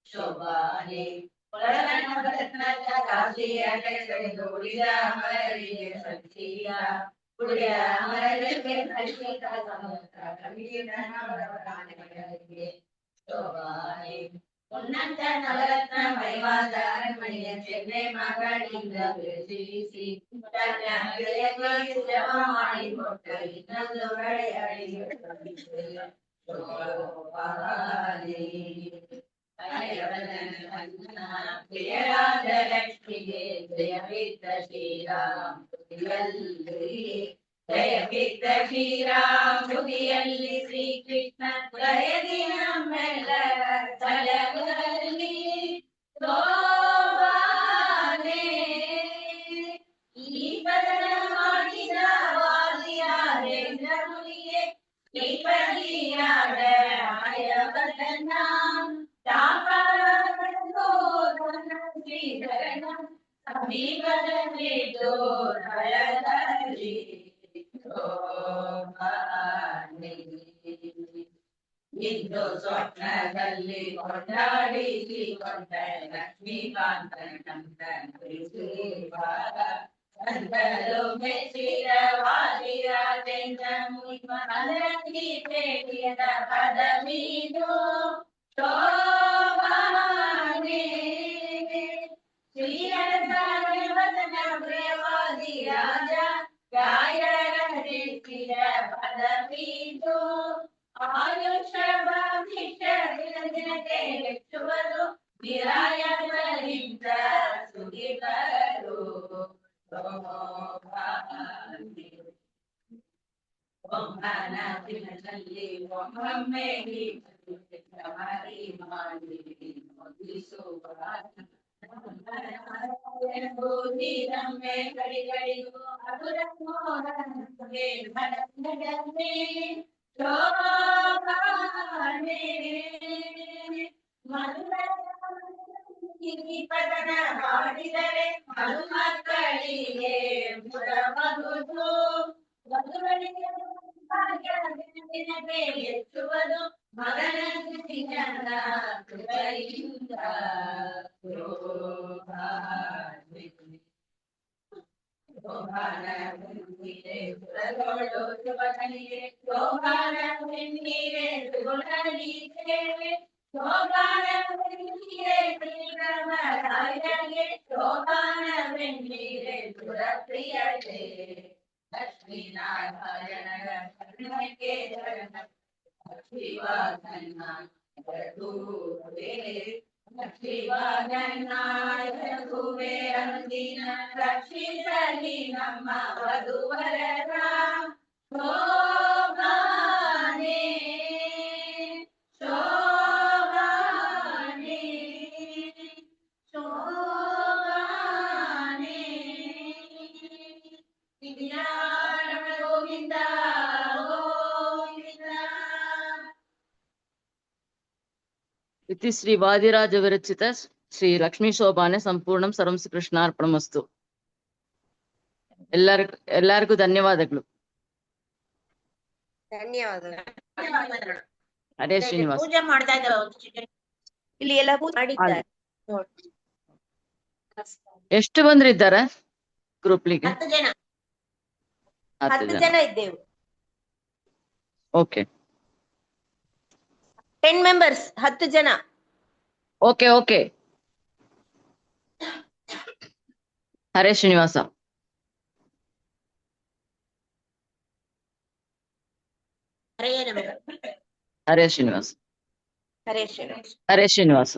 ಶೋಭಾನೆ ಕಾಶಿಯ ಕೆಳಗಡೆದು ಉಳಿದ ಅಮರರಿಗೆ ಸಲ್ಲಿಸಿದ ಉಳಿದ ಅಮರರಿಗೆ ಸಲ್ಲಿಸಿದ ಸಮುದ್ರ ಕವಿಗೆ ಶೋಭಾನೆ ಉನ್ನತ ನವರತ್ನ ಮೈವಾದ ಅರಮನೆಯ ಚೆನ್ನೈ ಮಗಳಿಂದ ಬೆಳೆಸಿಸಿ ತನ್ನ ಗೆಳೆಯರಿಗೆ ಶ್ರಮ ಮಾಡಿಕೊಟ್ಟ ಇನ್ನೊಂದು ಕಡೆ ಜಯರಾಜ ಲಕ್ಷ್ಮಿಗೆ ಜಯವಿದ್ದ ಶ್ರೀರಾಮ್ ಜಯವಿದ್ದ ಶ್ರೀರಾಮ್ ತುದಿಯಲ್ಲಿ ಶ್ರೀಕೃಷ್ಣ ಜಯದಿ ನಮ್ಮೆಲ್ಲರ ತಲಗಳಲ್ಲಿ ಶೋಭಾನೆ ಈ ಪದನ ಮಾಡಿದ ವಾದಿಯಾದೇಂದ್ರ ಮುನಿಗೆ ಶ್ರೀಪತಿಯಾದ ಆಯವದನ ಇಂದು ಸ್ವಪ್ನದಲ್ಲಿ ಕೊಂಡಾಡಿಸಿಕೊಂಡ ಲಕ್ಷ್ಮೀಕಾಂತನಂತ ವಾದಿರಾಜೇಂದ್ರ ಮುನಿ ಮನರಂಗಿ ಪೇಟಿಯದ ಪದವೀದು ಶೋಭಾನೆ ಶ್ರೀರಸಾವನ ಪ್ರಿಯವಾದಿ ರಾಜ ಗಾಯರ ರೀತಿಯ ಪದವೀದು ಆಯುಷ ದಿನಕ್ಕೆ ಹೆಚ್ಚುವುದು ನಿರಾಯಗಳಿಂದ ಸುಗಿದರು ಒಮ್ಮನ ದಿನದಲ್ಲಿ ಒಮ್ಮೊಮ್ಮೆ ಮರಿ ಮಾಡಿ ನಮ್ಮೆ ಕಡಿಗಳಿಗೂ ಅದುರ ಶೋಭಾನೆ ಪದನ ಮಾಡಿದರೆ ಮಕ್ಕಳಿಗೆ ಮಧುದು ಮಧುರನಿಗೆ ಹೆಚ್ಚುವುದು ಮಗನ ಕೃತಿಯಿಂದ ಶೋಭಾನ ಶೋಭಾನೀರೆ ಸುಗುಣನೀರೆ ಶೋಭಾನೀರೆ ಶ್ರೀಕರ್ಮರಾಯಗೆ ಶೋಭಾನೀರೆ ಸುರಪ್ರಿಯತೆ ಲಕ್ಷ್ಮೀನಾರಾಯಣರ ಕರ್ಣಕ್ಕೆ ಶಿವಾನನ್ನ ಶಿವಾನನ್ನಾಯಕುವೆ ಅಂದಿನ ರಕ್ಷಿಸಲಿ ನಮ್ಮ ವಧುವರರ ಶೋಭಾನೆ ಶೋಭಾನೆ ಶೋಭಾನೆ ಗೋವಿಂದ ಗೋವಿಂದ. इति श्री वादिराज विरचित श्री लक्ष्मी शोभाने ಸಂಪೂರ್ಣಂ ಸರ್ವಂ ಶ್ರೀಕೃಷ್ಣಾರ್ಪಣಮಸ್ತು. ಎಲ್ಲರಿಗೂ ಧನ್ಯವಾದಗಳು. ಧನ್ಯವಾದಗಳು. ಹರೇ ಶ್ರೀನಿವಾಸ. ಪೂಜೆ ಮಾಡ್ತಾ ಇದ್ದಾರೆ ಇಲ್ಲಿ ಎಲ್ಲ ಪೂಜೆ ಮಾಡಿದ್ದಾರೆ. ಎಷ್ಟು ಬಂದ್ರಿದ್ದಾರೆ ಗ್ರೂಪ್ಲಿಗೆ? 10 ಜನ. 10 ಜನ ಇದ್ದೇವೆ. ಓಕೆ. 10 members 10 ಜನ. Okay okay. ಹರೇ ಶ್ರೀನಿವಾಸ. ಹರೇ ನಮಃ. ಹರೇ ಶ್ರೀನಿವಾಸ. ಹರೇ ಶ್ರೀನಿವಾಸ. ಹರೇ ಶ್ರೀನಿವಾಸ.